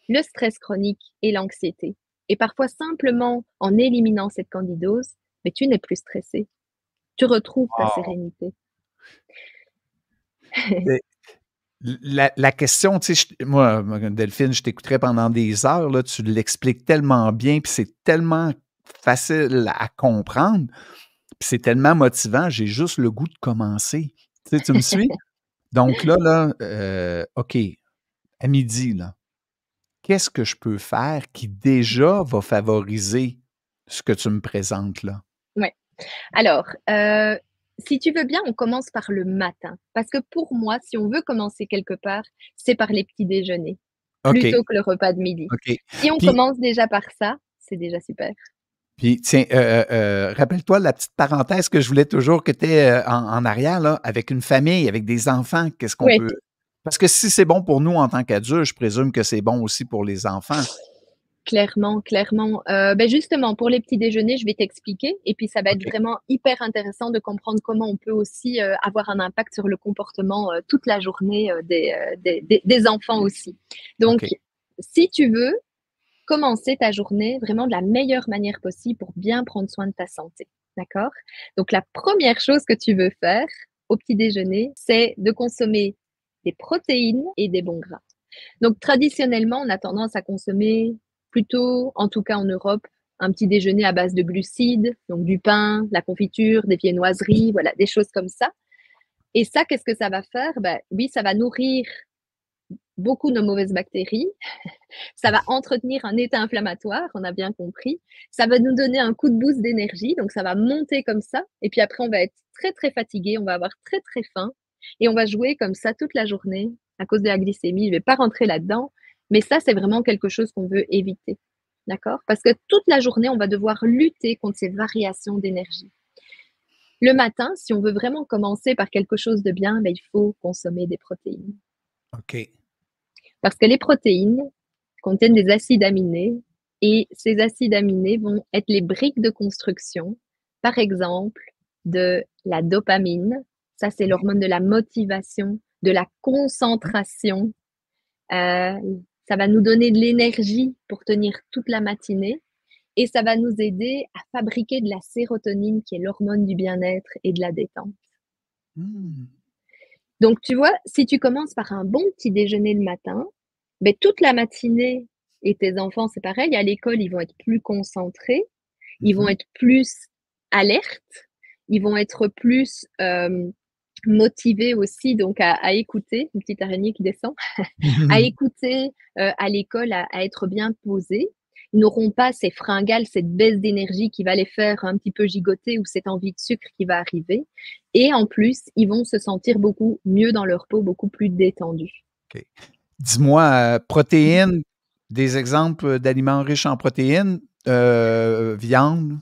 le stress chronique et l'anxiété. Et parfois, simplement en éliminant cette candidose, mais tu n'es plus stressé. Tu retrouves ta Wow! sérénité. Et la question, tu sais, moi, Delphine, je t'écouterais pendant des heures, là, tu l'expliques tellement bien, puis c'est tellement facile à comprendre, puis c'est tellement motivant, j'ai juste le goût de commencer. Tu sais, tu me suis? Donc là, OK, à midi, là, qu'est-ce que je peux faire qui déjà va favoriser ce que tu me présentes là? Ouais. Alors, si tu veux bien, on commence par le matin. Parce que pour moi, si on veut commencer quelque part, c'est par les petits déjeuners, OK, plutôt que le repas de midi. OK. Si on Puis commence déjà par ça, c'est déjà super. Puis tiens, rappelle-toi la petite parenthèse que je voulais toujours que tu aies, en arrière là, avec une famille, avec des enfants, qu'est-ce qu'on Oui. peut parce que si c'est bon pour nous en tant qu'adultes, je présume que c'est bon aussi pour les enfants. Clairement, clairement. Justement, pour les petits déjeuners, je vais t'expliquer et puis ça va être OK, vraiment hyper intéressant de comprendre comment on peut aussi, avoir un impact sur le comportement, toute la journée, des enfants aussi. Donc, OK. si tu veux commencer ta journée vraiment de la meilleure manière possible pour bien prendre soin de ta santé, d'accord? Donc la première chose que tu veux faire au petit déjeuner, c'est de consommer des protéines et des bons gras. Donc traditionnellement, on a tendance à consommer plutôt, en tout cas en Europe, un petit déjeuner à base de glucides, donc du pain, de la confiture, des viennoiseries, voilà, des choses comme ça. Et ça, qu'est-ce que ça va faire? Ben, oui, ça va nourrir beaucoup nos mauvaises bactéries, ça va entretenir un état inflammatoire, on a bien compris. Ça va nous donner un coup de boost d'énergie, donc ça va monter comme ça. Et puis après, on va être très, très fatigué, on va avoir très, très faim. Et on va jouer comme ça toute la journée à cause de la glycémie. Je ne vais pas rentrer là-dedans, mais ça, c'est vraiment quelque chose qu'on veut éviter. D'accord? Parce que toute la journée, on va devoir lutter contre ces variations d'énergie. Le matin, si on veut vraiment commencer par quelque chose de bien, ben, il faut consommer des protéines. OK. Parce que les protéines contiennent des acides aminés et ces acides aminés vont être les briques de construction, par exemple, de la dopamine. Ça, c'est Oui, l'hormone de la motivation, de la oui. concentration. Euh, Ça va nous donner de l'énergie pour tenir toute la matinée et ça va nous aider à fabriquer de la sérotonine qui est l'hormone du bien-être et de la détente. Mmh. Donc, tu vois, si tu commences par un bon petit déjeuner le matin, ben, toute la matinée, et tes enfants, c'est pareil, à l'école, ils vont être plus concentrés, ils vont Mmh. être plus alertes, ils vont être plus motivés aussi, donc à écouter, une petite araignée qui descend, à écouter à l'école, à être bien posés. Ils n'auront pas ces fringales, cette baisse d'énergie qui va les faire un petit peu gigoter ou cette envie de sucre qui va arriver. Et en plus, ils vont se sentir beaucoup mieux dans leur peau, beaucoup plus détendus. OK. Dis-moi, protéines, des exemples d'aliments riches en protéines, viande,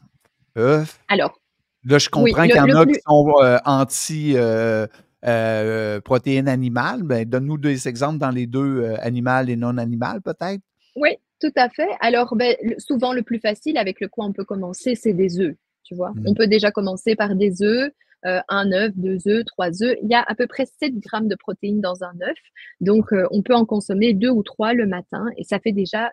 œufs? Alors, Là, je oui, comprends qu'il y en le a qui plus, sont, anti, protéines animales. Ben, donne-nous des exemples dans les 2 animales et non animales, peut-être? oui, tout à fait. Alors, ben, souvent, le plus facile avec le quoi on peut commencer, c'est des œufs. Tu vois, on Mmh. peut déjà commencer par des œufs, un œuf, deux œufs, trois œufs. Il y a à peu près 7 grammes de protéines dans un œuf. Donc, on peut en consommer deux ou trois le matin et ça fait déjà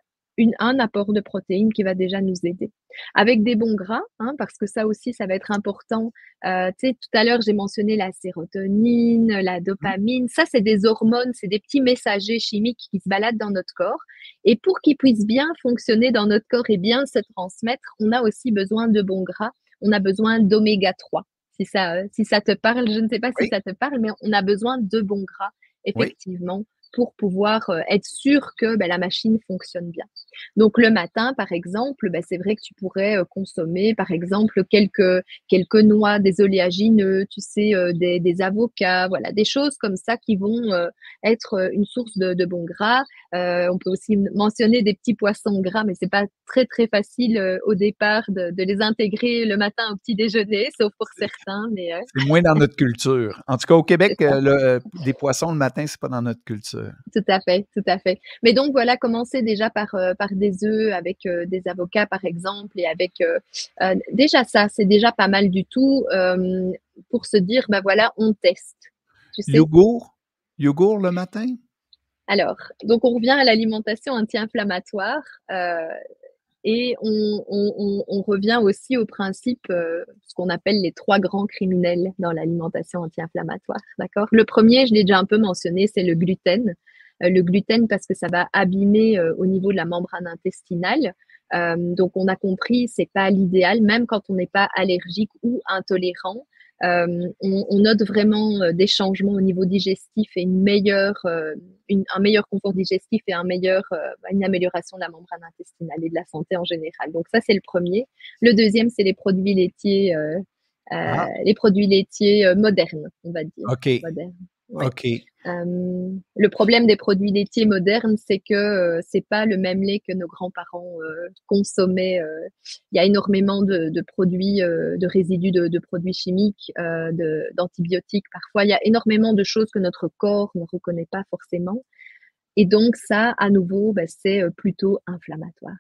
un apport de protéines qui va déjà nous aider. Avec des bons gras, hein, parce que ça aussi, ça va être important. Tu sais, tout à l'heure, j'ai mentionné la sérotonine, la Mmh. dopamine. Ça, c'est des hormones, c'est des petits messagers chimiques qui se baladent dans notre corps. Et pour qu'ils puissent bien fonctionner dans notre corps et bien se transmettre, on a aussi besoin de bons gras. On a besoin d'oméga 3. Si ça te parle, je ne sais pas si Oui, ça te parle, mais on a besoin de bons gras, oui, effectivement, pour pouvoir être sûr que ben, la machine fonctionne bien. Donc le matin, par exemple, ben, c'est vrai que tu pourrais consommer, par exemple, quelques noix, des oléagineux, tu sais, des avocats, voilà, des choses comme ça qui vont être une source de bons gras. On peut aussi mentionner des petits poissons gras, mais c'est pas très très facile au départ de les intégrer le matin au petit déjeuner, sauf pour certains, mais c'est moins dans notre culture. En tout cas, au c'est Québec, ça. des poissons le matin, c'est pas dans notre culture. Tout à fait, tout à fait. Mais donc voilà, commencer déjà par par des œufs avec des avocats, par exemple, et avec déjà ça, c'est déjà pas mal du tout pour se dire, ben voilà, on teste, tu sais. Yogourt? Yogourt le matin? Alors, donc on revient à l'alimentation anti-inflammatoire. Et on revient aussi au principe, ce qu'on appelle les trois grands criminels dans l'alimentation anti-inflammatoire, d'accord? Le premier, je l'ai déjà un peu mentionné, c'est le gluten. Le gluten parce que ça va abîmer au niveau de la membrane intestinale. Donc on a compris, c'est pas l'idéal, même quand on n'est pas allergique ou intolérant. On note vraiment des changements au niveau digestif et un meilleur confort digestif et une amélioration de la membrane intestinale et de la santé en général. Donc ça, c'est le premier. Le deuxième, c'est Ah, les produits laitiers modernes, on va dire. OK, Modernes. Ouais. OK. Le problème des produits laitiers modernes, c'est que c'est pas le même lait que nos grands-parents consommaient. Il y a énormément de produits, de résidus de produits chimiques, d'antibiotiques. Parfois, il y a énormément de choses que notre corps ne reconnaît pas forcément. Et donc ça, à nouveau, ben, c'est plutôt inflammatoire.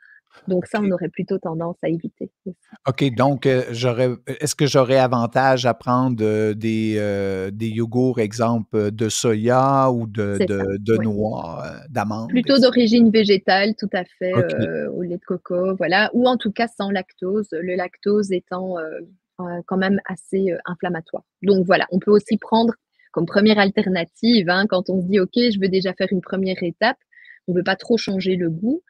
Donc ça, on OK. aurait plutôt tendance à éviter aussi. OK, donc est-ce que j'aurais avantage à prendre, des yogourts, exemple, de soya ou de C'est ça, de ouais. noix, d'amandes, Plutôt etc.? d'origine végétale, tout à fait, OK, au lait de coco, voilà, ou en tout cas sans lactose, le lactose étant quand même assez inflammatoire. Donc voilà, on peut aussi prendre comme première alternative, hein, quand on se dit, OK, je veux déjà faire une première étape, on ne veut pas trop changer le goût,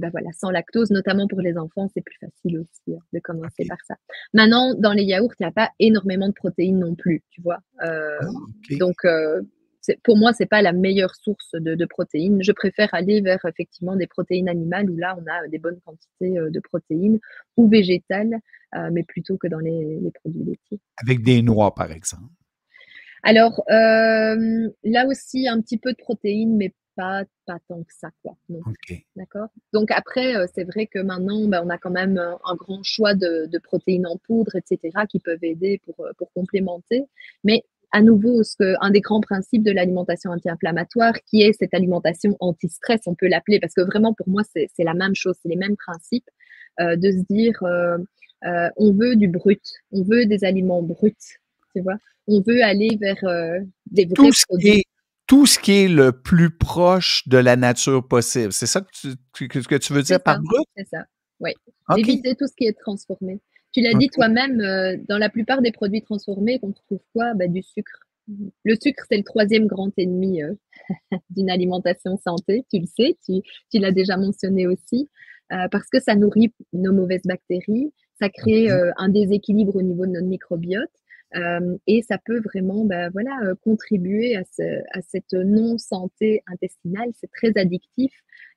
ben voilà, sans lactose, notamment pour les enfants, c'est plus facile aussi de commencer OK. par ça. Maintenant, dans les yaourts, il n'y a pas énormément de protéines non plus, tu vois. Ah, OK. Donc, pour moi, c'est pas la meilleure source de protéines. Je préfère aller vers effectivement des protéines animales où là, on a des bonnes quantités de protéines ou végétales, mais plutôt que dans les produits laitiers. Avec des noix, par exemple. Alors, là aussi, un petit peu de protéines, mais pas tant que ça, quoi, non plus. OK. D'accord? Donc après, c'est vrai que maintenant, ben, on a quand même un grand choix de protéines en poudre, etc., qui peuvent aider pour complémenter. Mais à nouveau, un des grands principes de l'alimentation anti-inflammatoire, qui est cette alimentation anti-stress, on peut l'appeler, parce que vraiment, pour moi, c'est la même chose, c'est les mêmes principes, de se dire, on veut du brut, on veut des aliments bruts, tu vois? On veut aller vers des Tout vrais ce qui produits. est tout ce qui est le plus proche de la nature possible. C'est ça que tu veux dire par brut? C'est ça. Oui. OK, Éviter tout ce qui est transformé. Tu l'as dit OK. toi-même, dans la plupart des produits transformés, qu'on trouve quoi? Bah, du sucre. Le sucre, c'est le troisième grand ennemi d'une alimentation santé. Tu le sais, tu l'as déjà mentionné aussi, parce que ça nourrit nos mauvaises bactéries, ça crée OK. un déséquilibre au niveau de notre microbiote. Et ça peut vraiment bah, voilà, contribuer à cette non-santé intestinale. C'est très addictif.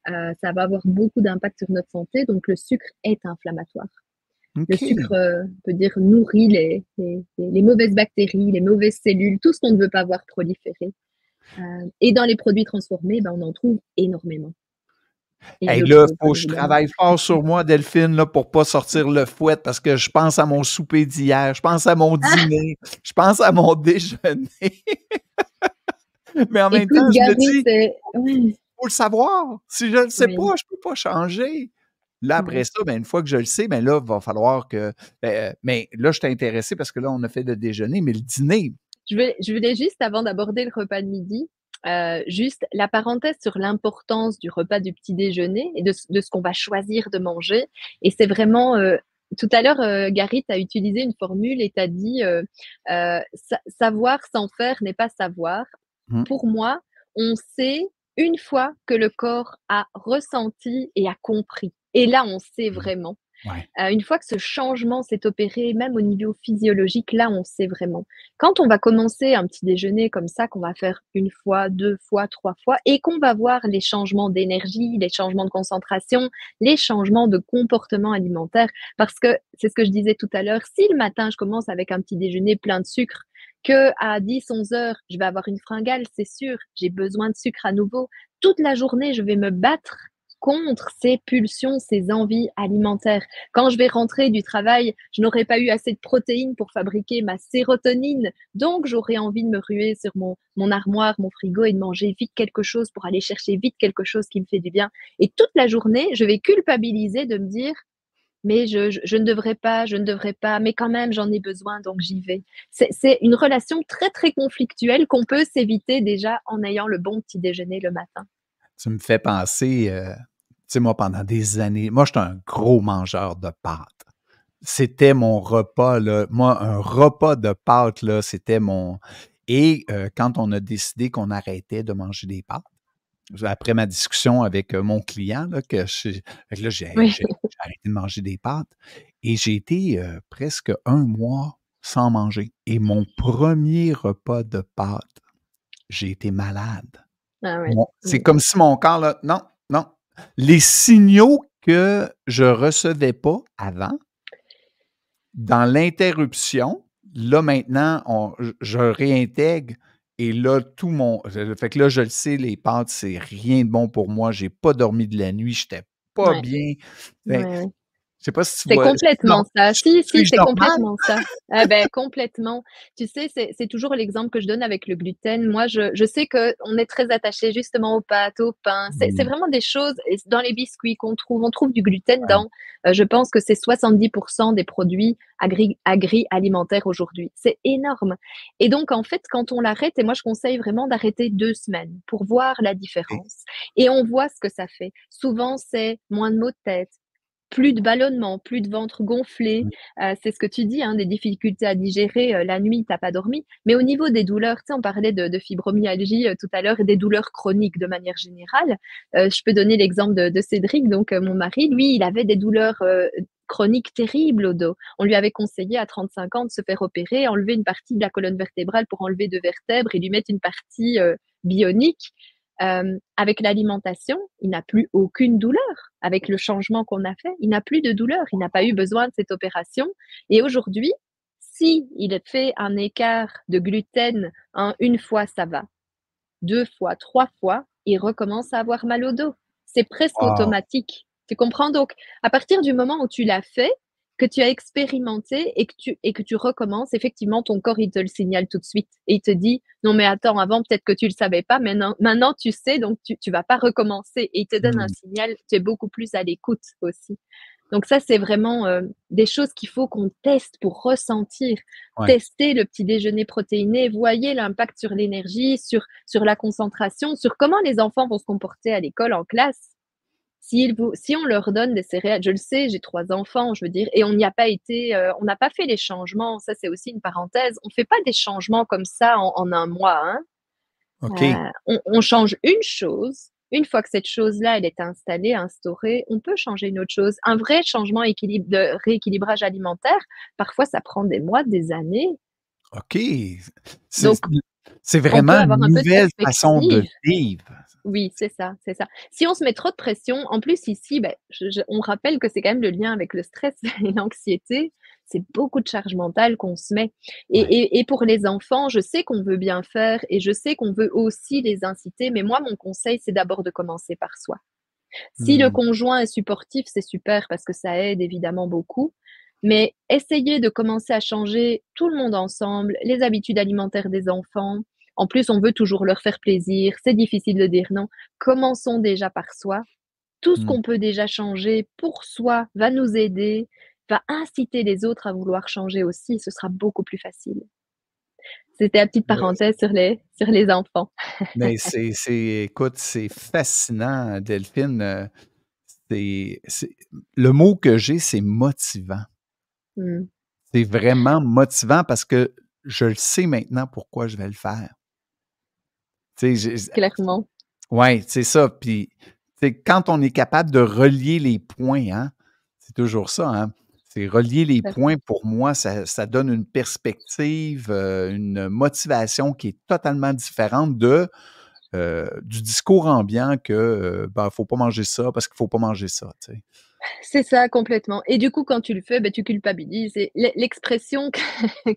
Ça va avoir beaucoup d'impact sur notre santé. Donc, le sucre est inflammatoire. Le OK. sucre, on peut dire, nourrit les mauvaises bactéries, les mauvaises cellules, tout ce qu'on ne veut pas voir proliférer. Et dans les produits transformés, ben, on en trouve énormément. Et Hey, d'autres là, choses, faut bien que je évidemment. travaille fort sur moi, Delphine, là, pour pas sortir le fouet parce que je pense à mon souper d'hier, je pense à mon Ah, dîner, je pense à mon déjeuner. Mais en même écoute, temps, je me Gary, dis: c'est... Oui, «Faut le savoir. Si je le sais oui, pas, je peux pas changer». Là, après oui. ça, ben, une fois que je le sais, ben, là, va falloir que mais là, je t'ai intéressé parce que là, on a fait le déjeuner, mais le dîner, Je voulais juste, avant d'aborder le repas de midi, juste la parenthèse sur l'importance du repas du petit déjeuner et de ce qu'on va choisir de manger. Et c'est vraiment, tout à l'heure, Gary, tu as utilisé une formule et tu as dit, savoir sans faire n'est pas savoir. mmh, Pour moi, on sait une fois que le corps a ressenti et a compris. Et là, on sait mmh, vraiment. ouais, Une fois que ce changement s'est opéré, même au niveau physiologique, là, on sait vraiment. Quand on va commencer un petit déjeuner comme ça, qu'on va faire une fois, 2 fois, 3 fois et qu'on va voir les changements d'énergie, les changements de concentration, les changements de comportement alimentaire, parce que c'est ce que je disais tout à l'heure, si le matin, je commence avec un petit déjeuner plein de sucre, qu'à 10, 11 heures, je vais avoir une fringale, c'est sûr, j'ai besoin de sucre à nouveau. Toute la journée, je vais me battre contre ces pulsions, ces envies alimentaires. Quand je vais rentrer du travail, je n'aurai pas eu assez de protéines pour fabriquer ma sérotonine, donc j'aurai envie de me ruer sur mon armoire, mon frigo et de manger vite quelque chose pour aller chercher vite quelque chose qui me fait du bien. Et toute la journée, je vais culpabiliser de me dire: «Mais je ne devrais pas, je ne devrais pas, mais quand même j'en ai besoin donc j'y vais». C'est une relation très, très conflictuelle qu'on peut s'éviter déjà en ayant le bon petit déjeuner le matin. Tu me fais penser, tu sais, moi, pendant des années, moi, j'étais un gros mangeur de pâtes. C'était mon repas, là. Moi, un repas de pâtes, là, c'était mon... Et quand on a décidé qu'on arrêtait de manger des pâtes, après ma discussion avec mon client, là, fait que là, Oui. j'ai arrêté de manger des pâtes et j'ai été presque un mois sans manger. Et mon premier repas de pâtes, j'ai été malade. Ah oui. C'est comme si mon corps, là, non, non. Les signaux que je recevais pas avant, dans l'interruption, là, maintenant, je réintègre et là, fait que là, je le sais, les pâtes, c'est rien de bon pour moi. J'ai pas dormi de la nuit, j'étais pas Ouais. bien. Fait Ouais, ouais. je sais pas si tu C'est vois, complètement ça. Si, si, suis-je c'est normal? complètement ça. Ah ben, complètement. Tu sais, c'est toujours l'exemple que je donne avec le gluten. Moi, je sais qu'on est très attaché justement aux pâtes, au pain. C'est Mmh, vraiment des choses et dans les biscuits qu'on trouve. On trouve du gluten ouais, dans, je pense que c'est 70 des produits agri-alimentaires aujourd'hui. C'est énorme et donc en fait, quand on l'arrête et moi je conseille vraiment d'arrêter 2 semaines pour voir la OK. différence et on voit ce que ça fait. Souvent, c'est moins de maux de tête, plus de ballonnement, plus de ventre gonflé, Mmh, c'est ce que tu dis, hein, des difficultés à digérer, la nuit, tu as pas dormi. Mais au niveau des douleurs, tu sais, on parlait de fibromyalgie, tout à l'heure et des douleurs chroniques de manière générale. Je peux donner l'exemple de Cédric, donc mon mari, lui, il avait des douleurs, chroniques terribles au dos. On lui avait conseillé à 35 ans de se faire opérer, enlever une partie de la colonne vertébrale pour enlever 2 vertèbres et lui mettre une partie, bionique. Avec l'alimentation, il n'a plus aucune douleur. Avec le changement qu'on a fait, il n'a plus de douleur. Il n'a pas eu besoin de cette opération. Et aujourd'hui, si il fait un écart de gluten, hein, une fois, ça va. 2 fois, 3 fois, il recommence à avoir mal au dos. C'est presque wow, automatique. Tu comprends? Donc, à partir du moment où tu l'as fait, que tu as expérimenté et que tu recommences, effectivement, ton corps, il te le signale tout de suite et il te dit: «Non, mais attends, avant, peut-être que tu le savais pas, maintenant tu sais, donc tu vas pas recommencer» et il te donne un mmh, signal. Tu es beaucoup plus à l'écoute aussi. Donc ça, c'est vraiment, des choses qu'il faut qu'on teste pour ressentir. ouais. Tester le petit déjeuner protéiné, voyez l'impact sur l'énergie, sur la concentration, sur comment les enfants vont se comporter à l'école, en classe. Si on leur donne des céréales, je le sais, j'ai 3 enfants, je veux dire et on n'y a pas été, on n'a pas fait les changements, ça c'est aussi une parenthèse. On fait pas des changements comme ça en 1 mois, hein. OK. On change une chose, une fois que cette chose-là, elle est installée, instaurée, on peut changer une autre chose. Un vrai changement de rééquilibrage alimentaire, parfois ça prend des mois, des années, OK. C'est donc c'est on peut vraiment avoir une un peu de nouvelle façon de perspective. vivre. Oui, c'est ça, c'est ça. Si on se met trop de pression, en plus ici, beh, je on rappelle que c'est quand même le lien avec le stress et l'anxiété, c'est beaucoup de charge mentale qu'on se met Ouais. et pour les enfants, je sais qu'on veut bien faire et je sais qu'on veut aussi les inciter, mais moi, mon conseil, c'est d'abord de commencer par soi. Si le Mmh. conjoint est supportif, c'est super parce que ça aide évidemment beaucoup, mais essayez de commencer à changer tout le monde ensemble, les habitudes alimentaires des enfants. En plus, on veut toujours leur faire plaisir, c'est difficile de dire non. Commençons déjà par soi. Tout ce Mmh. qu'on peut déjà changer pour soi va nous aider, va inciter les autres à vouloir changer aussi, ce sera beaucoup plus facile. C'était la petite parenthèse sur les enfants. Mais écoute, c'est fascinant, Delphine, c'est le mot que j'ai, c'est motivant. Mmh. C'est vraiment motivant parce que je le sais maintenant pourquoi je vais le faire. Tu sais, Clairement. ouais, c'est ça, puis, tu sais, quand on est capable de relier les points, hein, c'est toujours ça, hein, c'est relier les Tout à fait. points pour moi, ça donne une perspective, une motivation qui est totalement différente du discours ambiant que, ben, faut pas manger ça parce qu'il faut pas manger ça, tu sais. C'est ça complètement et du coup, quand tu le fais, tu culpabilises et l'expression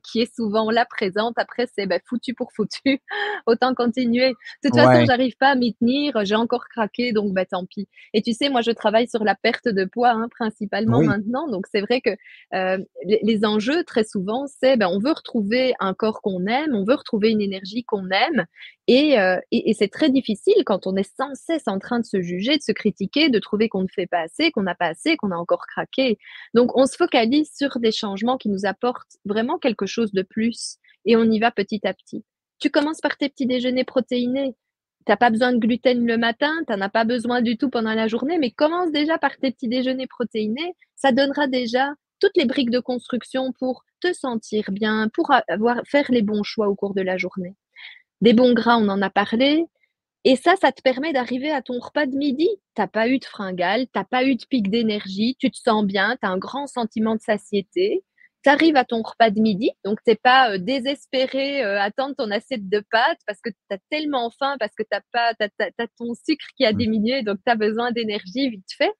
qui est souvent là présente après, c'est: «Foutu pour foutu, autant continuer. De toute façon, Ouais, j'arrive pas à m'y tenir, j'ai encore craqué donc tant pis» et tu sais, moi, je travaille sur la perte de poids, hein, principalement oui, maintenant donc c'est vrai que, les enjeux très souvent, c'est, on veut retrouver un corps qu'on aime, on veut retrouver une énergie qu'on aime et c'est très difficile quand on est sans cesse en train de se juger, de se critiquer, de trouver qu'on ne fait pas assez, qu'on n'a pas assez, qu'on a encore craqué. Donc on se focalise sur des changements qui nous apportent vraiment quelque chose de plus et on y va petit à petit. Tu commences par tes petits déjeuners protéinés. Tu as pas besoin de gluten le matin, tu en as pas besoin du tout pendant la journée, mais commence déjà par tes petits déjeuners protéinés. Ça donnera déjà toutes les briques de construction pour te sentir bien, pour avoir faire les bons choix au cours de la journée. Des bons gras, on en a parlé. Et ça te permet d'arriver à ton repas de midi. Tu as pas eu de fringales, tu as pas eu de pic d'énergie, tu te sens bien, tu as un grand sentiment de satiété. Tu arrives à ton repas de midi, donc tu es pas, désespéré, à attendre ton assiette de pâtes parce que tu as tellement faim, parce que tu as pas tu as ton sucre qui a mmh, diminué, donc tu as besoin d'énergie vite fait.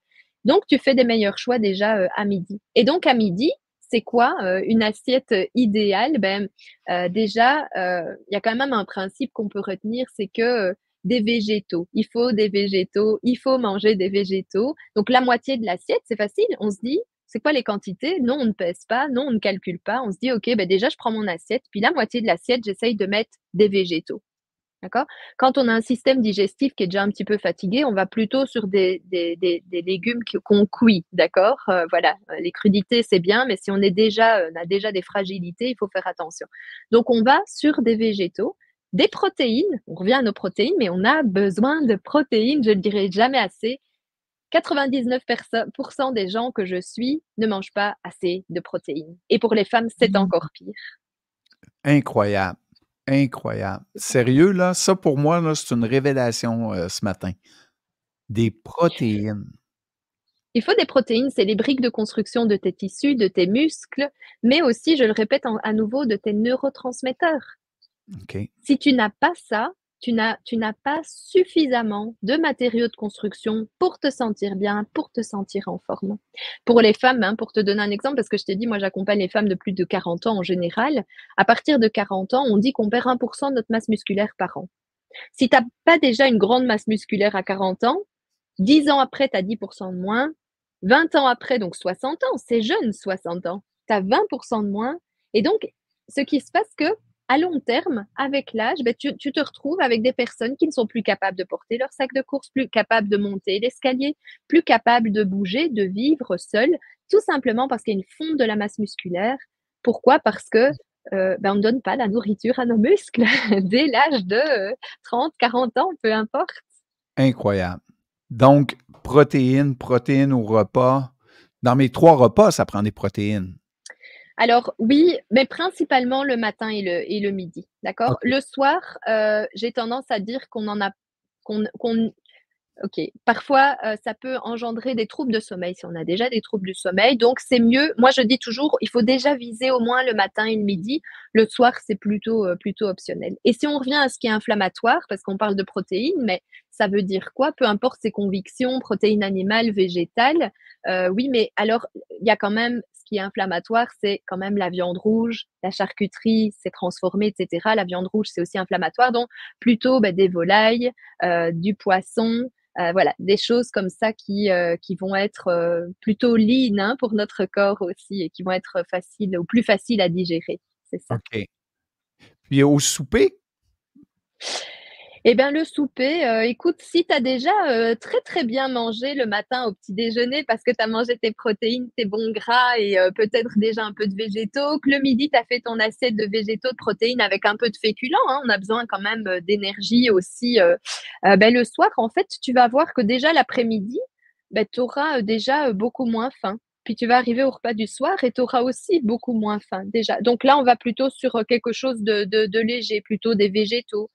Donc tu fais des meilleurs choix déjà, à midi. Et donc à midi, c'est quoi, une assiette, idéale? Déjà, il y a quand même un principe qu'on peut retenir, c'est que, des végétaux. Il faut des végétaux, il faut manger des végétaux. Donc la moitié de l'assiette, c'est facile. On se dit, c'est quoi les quantités? Non, on ne pèse pas, non, on ne calcule pas. On se dit, OK, déjà, je prends mon assiette, puis la moitié de l'assiette, j'essaye de mettre des végétaux. D'accord? Quand on a un système digestif qui est déjà un petit peu fatigué, on va plutôt sur des légumes qu'on cuit, d'accord? Voilà, les crudités, c'est bien, mais si on a déjà des fragilités, il faut faire attention. Donc on va sur des végétaux, des protéines, on revient à nos protéines, mais on a besoin de protéines, je ne le dirai jamais assez. 99 des gens que je suis ne mangent pas assez de protéines et pour les femmes, c'est encore pire. incroyable, incroyable. Sérieux là, ça pour moi là, c'est une révélation, ce matin. Des protéines. Il faut des protéines, c'est les briques de construction de tes tissus, de tes muscles, mais aussi, je le répète à nouveau, de tes neurotransmetteurs. OK. Si tu n'as pas ça, tu n'as pas suffisamment de matériaux de construction pour te sentir bien, pour te sentir en forme. Pour les femmes, hein, pour te donner un exemple, parce que je t'ai dit, moi j'accompagne les femmes de plus de 40 ans en général, à partir de 40 ans, on dit qu'on perd 1% de notre masse musculaire par an. Si tu n'as pas déjà une grande masse musculaire à 40 ans, 10 ans après, tu as 10% de moins. 20 ans après, donc 60 ans, c'est jeune 60 ans, tu as 20% de moins. Et donc, ce qui se passe que à long terme, avec l'âge, tu te retrouves avec des personnes qui ne sont plus capables de porter leur sac de course, plus capables de monter l'escalier, plus capables de bouger, de vivre seules, tout simplement parce qu'il y a une fonte de la masse musculaire. Pourquoi? Parce que on ne donne pas la nourriture à nos muscles dès l'âge de 30, 40 ans, peu importe. Incroyable. Donc protéines, protéines au repas. Dans mes 3 repas, ça prend des protéines. Alors oui, mais principalement le matin et le midi, d'accord? OK. Le soir, j'ai tendance à dire qu'on OK. Parfois, ça peut engendrer des troubles de sommeil si on a déjà des troubles du sommeil, donc c'est mieux moi je dis toujours, il faut déjà viser au moins le matin et le midi. Le soir, c'est plutôt optionnel et si on revient à ce qui est inflammatoire, parce qu'on parle de protéines, mais ça veut dire quoi? Peu importe ses convictions, protéines animales, végétales, oui, mais alors il y a quand même ce qui est inflammatoire, c'est quand même la viande rouge, la charcuterie, c'est transformé et cetera. La viande rouge, c'est aussi inflammatoire, donc plutôt, des volailles, du poisson, voilà, des choses comme ça qui vont être, plutôt lean, hein, pour notre corps aussi et qui vont être faciles ou plus faciles à digérer, c'est ça. OK. Puis au souper? Et bien le souper, écoute, si tu as déjà, très, très bien mangé le matin au petit déjeuner parce que tu as mangé tes protéines, tes bons gras et peut-être déjà un peu de végétaux, que le midi tu as fait ton assiette de végétaux, de protéines avec un peu de féculents, hein, on a besoin quand même, d'énergie aussi, le soir en fait, tu vas voir que déjà l'après-midi, tu auras, déjà, beaucoup moins faim. Puis tu vas arriver au repas du soir et tu auras aussi beaucoup moins faim déjà. Donc là, on va plutôt sur, quelque chose de léger, plutôt des végétaux,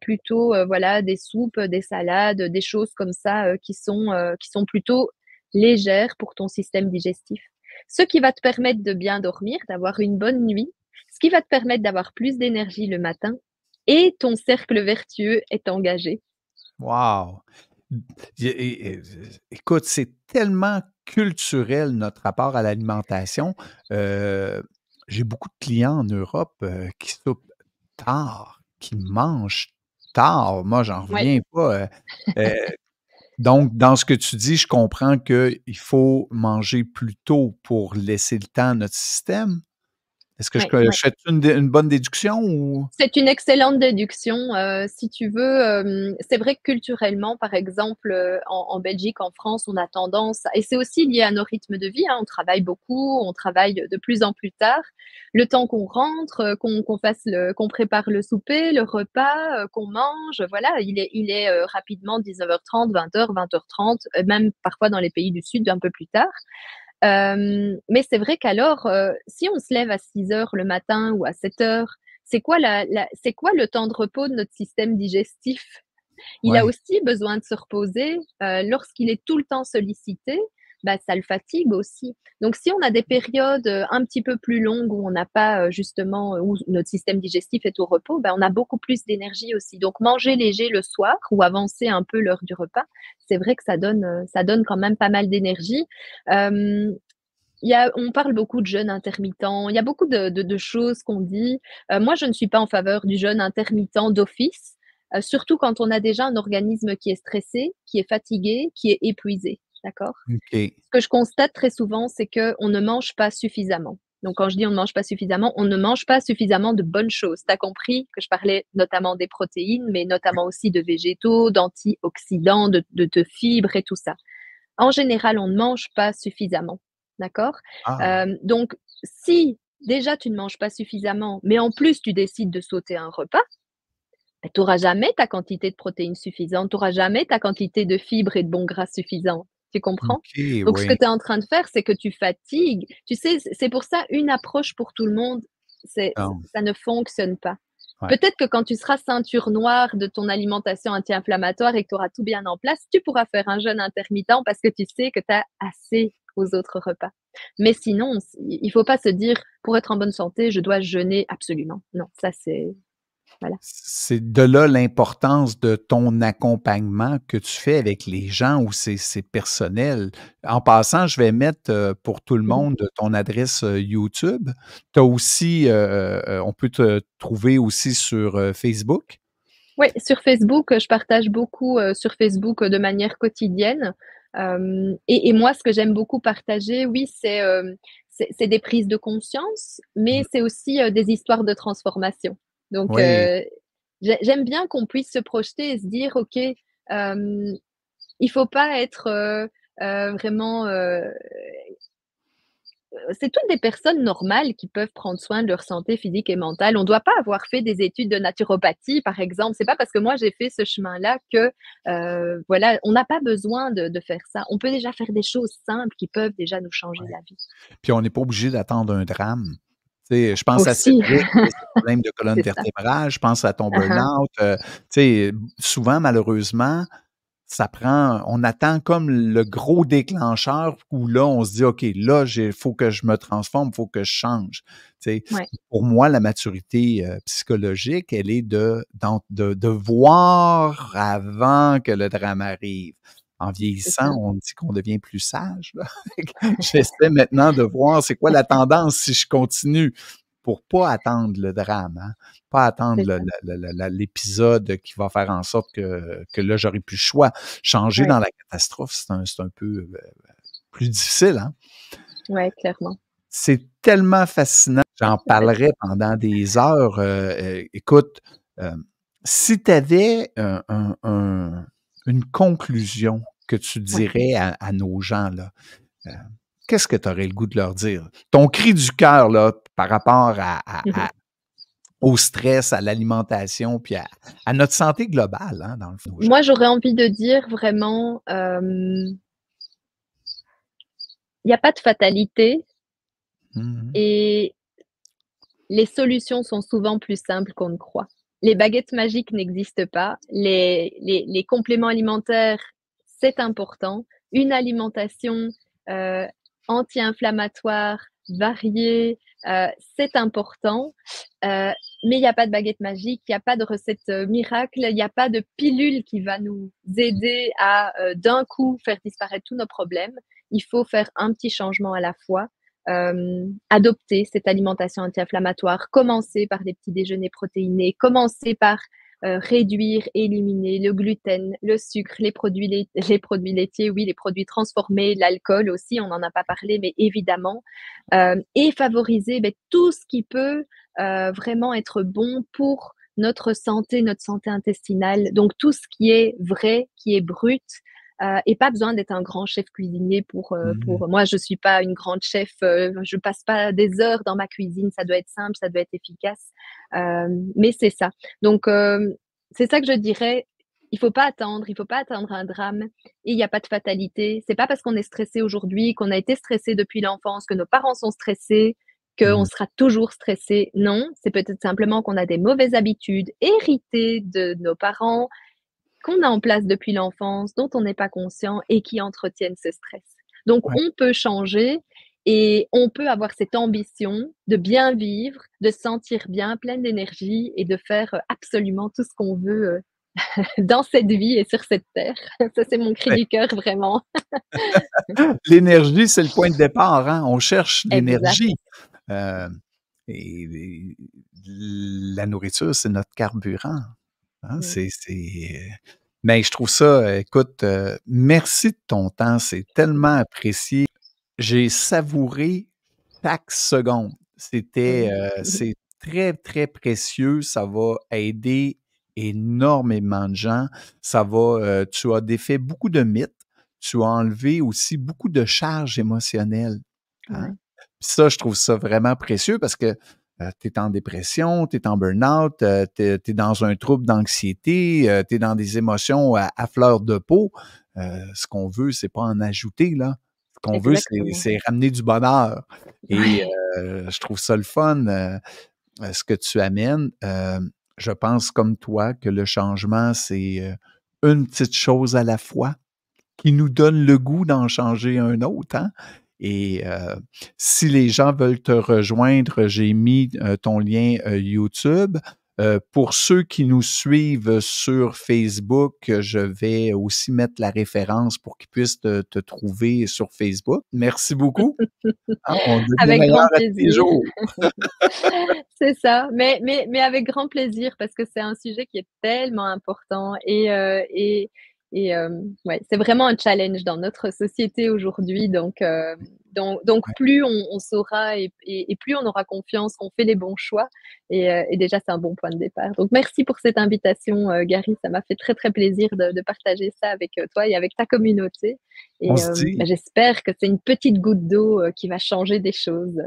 plutôt, voilà, des soupes, des salades, des choses comme ça, qui sont plutôt légères pour ton système digestif. Ce qui va te permettre de bien dormir, d'avoir une bonne nuit, ce qui va te permettre d'avoir plus d'énergie le matin et ton cercle vertueux est engagé. Wow! Écoute, c'est tellement culturel notre rapport à l'alimentation. J'ai beaucoup de clients en Europe qui soupent tard, qui mangent tard. Moi, j'en Ouais, reviens pas. Euh, donc, dans ce que tu dis, je comprends qu'il faut manger plus tôt pour laisser le temps à notre système. Est-ce que ouais, je ouais. fais une bonne déduction ou? C'est une excellente déduction. Si tu veux, c'est vrai que culturellement, par exemple, en Belgique, en France, on a tendance, et c'est aussi lié à nos rythmes de vie, hein, on travaille beaucoup, on travaille de plus en plus tard. Le temps qu'on rentre, qu'on prépare le souper, le repas, qu'on mange, voilà, il est rapidement 19h30, 20h, 20h30, même parfois dans les pays du Sud un peu plus tard. Mais c'est vrai qu'alors, si on se lève à 6 heures le matin ou à 7 heures, c'est quoi le temps de repos de notre système digestif? Il a Ouais. aussi besoin de se reposer. Lorsqu'il est tout le temps sollicité, bah, ça le fatigue aussi. Donc, si on a des périodes un petit peu plus longues où on n'a pas justement, où notre système digestif est au repos, bah, on a beaucoup plus d'énergie aussi. Donc, manger léger le soir ou avancer un peu l'heure du repas, c'est vrai que ça donne quand même pas mal d'énergie. Euh, on parle beaucoup de jeûne intermittent. Il y a beaucoup de choses qu'on dit. Moi, je ne suis pas en faveur du jeûne intermittent d'office, surtout quand on a déjà un organisme qui est stressé, qui est fatigué, qui est épuisé. D'accord? OK. Ce que je constate très souvent, c'est qu'on ne mange pas suffisamment. Donc, quand je dis on ne mange pas suffisamment, on ne mange pas suffisamment de bonnes choses. Tu as compris que je parlais notamment des protéines, mais notamment aussi de végétaux, d'antioxydants, de fibres et tout ça. En général, on ne mange pas suffisamment. D'accord? Ah, Donc, si déjà tu ne manges pas suffisamment, mais en plus tu décides de sauter un repas, ben, tu n'auras jamais ta quantité de protéines suffisante, tu n'auras jamais ta quantité de fibres et de bons gras suffisants. Tu comprends? OK, Donc, ce que oui. tu es en train de faire, c'est que tu fatigues. Tu sais, c'est pour ça une approche pour tout le monde, Non, ça ne fonctionne pas. ouais. Peut-être que quand tu seras ceinture noire de ton alimentation anti-inflammatoire et que tu auras tout bien en place, tu pourras faire un jeûne intermittent parce que tu sais que tu as assez aux autres repas. Mais sinon, il faut pas se dire, pour être en bonne santé, je dois jeûner absolument. Non, ça c'est, voilà. C'est de là l'importance de ton accompagnement que tu fais avec les gens où c'est personnel. En passant, je vais mettre, pour tout le Mhm. monde ton adresse, YouTube. Tu as aussi, on peut te trouver aussi sur, Facebook? Oui, sur Facebook, je partage beaucoup sur Facebook de manière quotidienne. Et moi, ce que j'aime beaucoup partager, oui, c'est des prises de conscience, mais Mmh. c'est aussi des histoires de transformation. Donc, Oui. j'aime bien qu'on puisse se projeter et se dire, OK, il faut pas être vraiment c'est toutes des personnes normales qui peuvent prendre soin de leur santé physique et mentale. On ne doit pas avoir fait des études de naturopathie, par exemple. C'est pas parce que moi j'ai fait ce chemin-là que voilà, on n'a pas besoin de faire ça. On peut déjà faire des choses simples qui peuvent déjà nous changer Ouais. la vie. Puis on n'est pas obligé d'attendre un drame. Tu sais, je pense à Aussi, Cédric qui a ses problèmes de colonne c'est ça. vertébrale, je pense à ton Uh-huh. burn-out, tu sais, souvent malheureusement, ça prend on attend comme le gros déclencheur où là, on se dit: «OK, là, j'ai faut que je me transforme, faut que je change». Tu sais, Ouais, pour moi, la maturité, psychologique, elle est de voir avant que le drame arrive. En c'est vieillissant, ça. on dit qu'on devient plus sage, là. J'essaie maintenant de voir c'est quoi la tendance si je continue pour pas attendre le drame, hein, pas attendre C'est ça. l'épisode qui va faire en sorte que là, j'aurai plus le choix. Changer Ouais, dans la catastrophe, c'est un peu, plus difficile, hein? ouais, clairement. C'est tellement fascinant, j'en parlerais pendant des heures, écoute, hem, si tu avais une conclusion que tu Ouais. dirais à nos gens, là, heu, qu'est-ce que tu aurais le goût de leur dire? Ton cri du cœur, là, par rapport au stress, à l'alimentation, puis à notre santé globale, hein, dans le fond, aux gens. Moi, j'aurais envie de dire vraiment, il n'y a pas de fatalité Mmh. et les solutions sont souvent plus simples qu'on ne croit. Les baguettes magiques n'existent pas. Les compléments alimentaires, c'est important. Une alimentation euh, anti-inflammatoire varié, c'est important, mais il y a pas de baguette magique, il y a pas de recette, miracle, il y a pas de pilule qui va nous aider à, d'un coup faire disparaître tous nos problèmes. Il faut faire un petit changement à la fois, adopter cette alimentation anti-inflammatoire, commencer par des petits déjeuners protéinés, commencer par réduire, éliminer le gluten, le sucre, les produits laitiers, oui, les produits transformés, l'alcool aussi, on n'en a pas parlé, mais évidemment, et favoriser tout ce qui peut vraiment être bon pour notre santé intestinale. Donc tout ce qui est vrai, qui est brut, et pas besoin d'être un grand chef cuisinier Mmh. pour moi, je suis pas une grande chef, je passe pas des heures dans ma cuisine, ça doit être simple, ça doit être efficace, mais c'est ça. Donc, c'est ça que je dirais, il faut pas attendre un drame et il y a pas de fatalité. C'est pas parce qu'on est stressé aujourd'hui, qu'on a été stressé depuis l'enfance, que nos parents sont stressés, qu'on Mmh. sera toujours stressé. Non, c'est peut-être simplement qu'on a des mauvaises habitudes héritées de nos parents, qu'on a en place depuis l'enfance, dont on n'est pas conscient et qui entretiennent ce stress. Donc Ouais. on peut changer et on peut avoir cette ambition de bien vivre, de se sentir bien, pleine d'énergie et de faire, absolument tout ce qu'on veut, dans cette vie et sur cette terre. Ça, c'est mon cri Ouais. du cœur vraiment. L'énergie, c'est le point de départ, hein. On cherche Exact. l'énergie, heu et la nourriture, c'est notre carburant, hein. Mmh. Mais je trouve ça, écoute, merci de ton temps, c'est tellement apprécié. J'ai savouré chaque seconde. Mmh. C'est très, très précieux. Ça va aider énormément de gens. Tu as défait beaucoup de mythes. Tu as enlevé aussi beaucoup de charges émotionnelles, hein. Ouais. Puis ça, je trouve ça vraiment précieux parce que, tu es en dépression, tu es en burn-out, tu es dans un trouble d'anxiété, tu es dans des émotions à fleur de peau. Ce qu'on veut, c'est pas en ajouter, là. Ce qu'on veut, Exactement. c'est ramener du bonheur et Ouais. je trouve ça le fun, ce que tu amènes. Je pense comme toi que le changement, c'est, une petite chose à la fois qui nous donne le goût d'en changer un autre, hein? Et si les gens veulent te rejoindre, j'ai mis, ton lien, YouTube. Pour ceux qui nous suivent sur Facebook, je vais aussi mettre la référence pour qu'ils puissent te trouver sur Facebook. Merci beaucoup, hein, on devient Avec meilleur grand à tous les plaisir. jours. C'est ça, mais avec grand plaisir parce que c'est un sujet qui est tellement important et ouais, c'est vraiment un challenge dans notre société aujourd'hui donc plus on saura et plus on aura confiance qu'on fait les bons choix et déjà c'est un bon point de départ. Donc merci pour cette invitation, Gary, ça m'a fait très, très plaisir de partager ça avec, toi et avec ta communauté On et se dit j'espère que c'est une petite goutte d'eau, qui va changer des choses.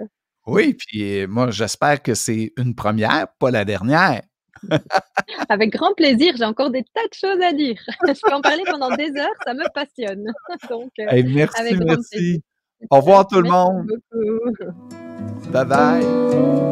oui, puis moi, j'espère que c'est une première, pas la dernière. Avec grand plaisir, j'ai encore des tas de choses à dire. Je peux en parler pendant des heures, ça me passionne. Donc, Hey, merci, avec grand plaisir. merci. Au revoir tout le Merci monde. beaucoup. Bye bye.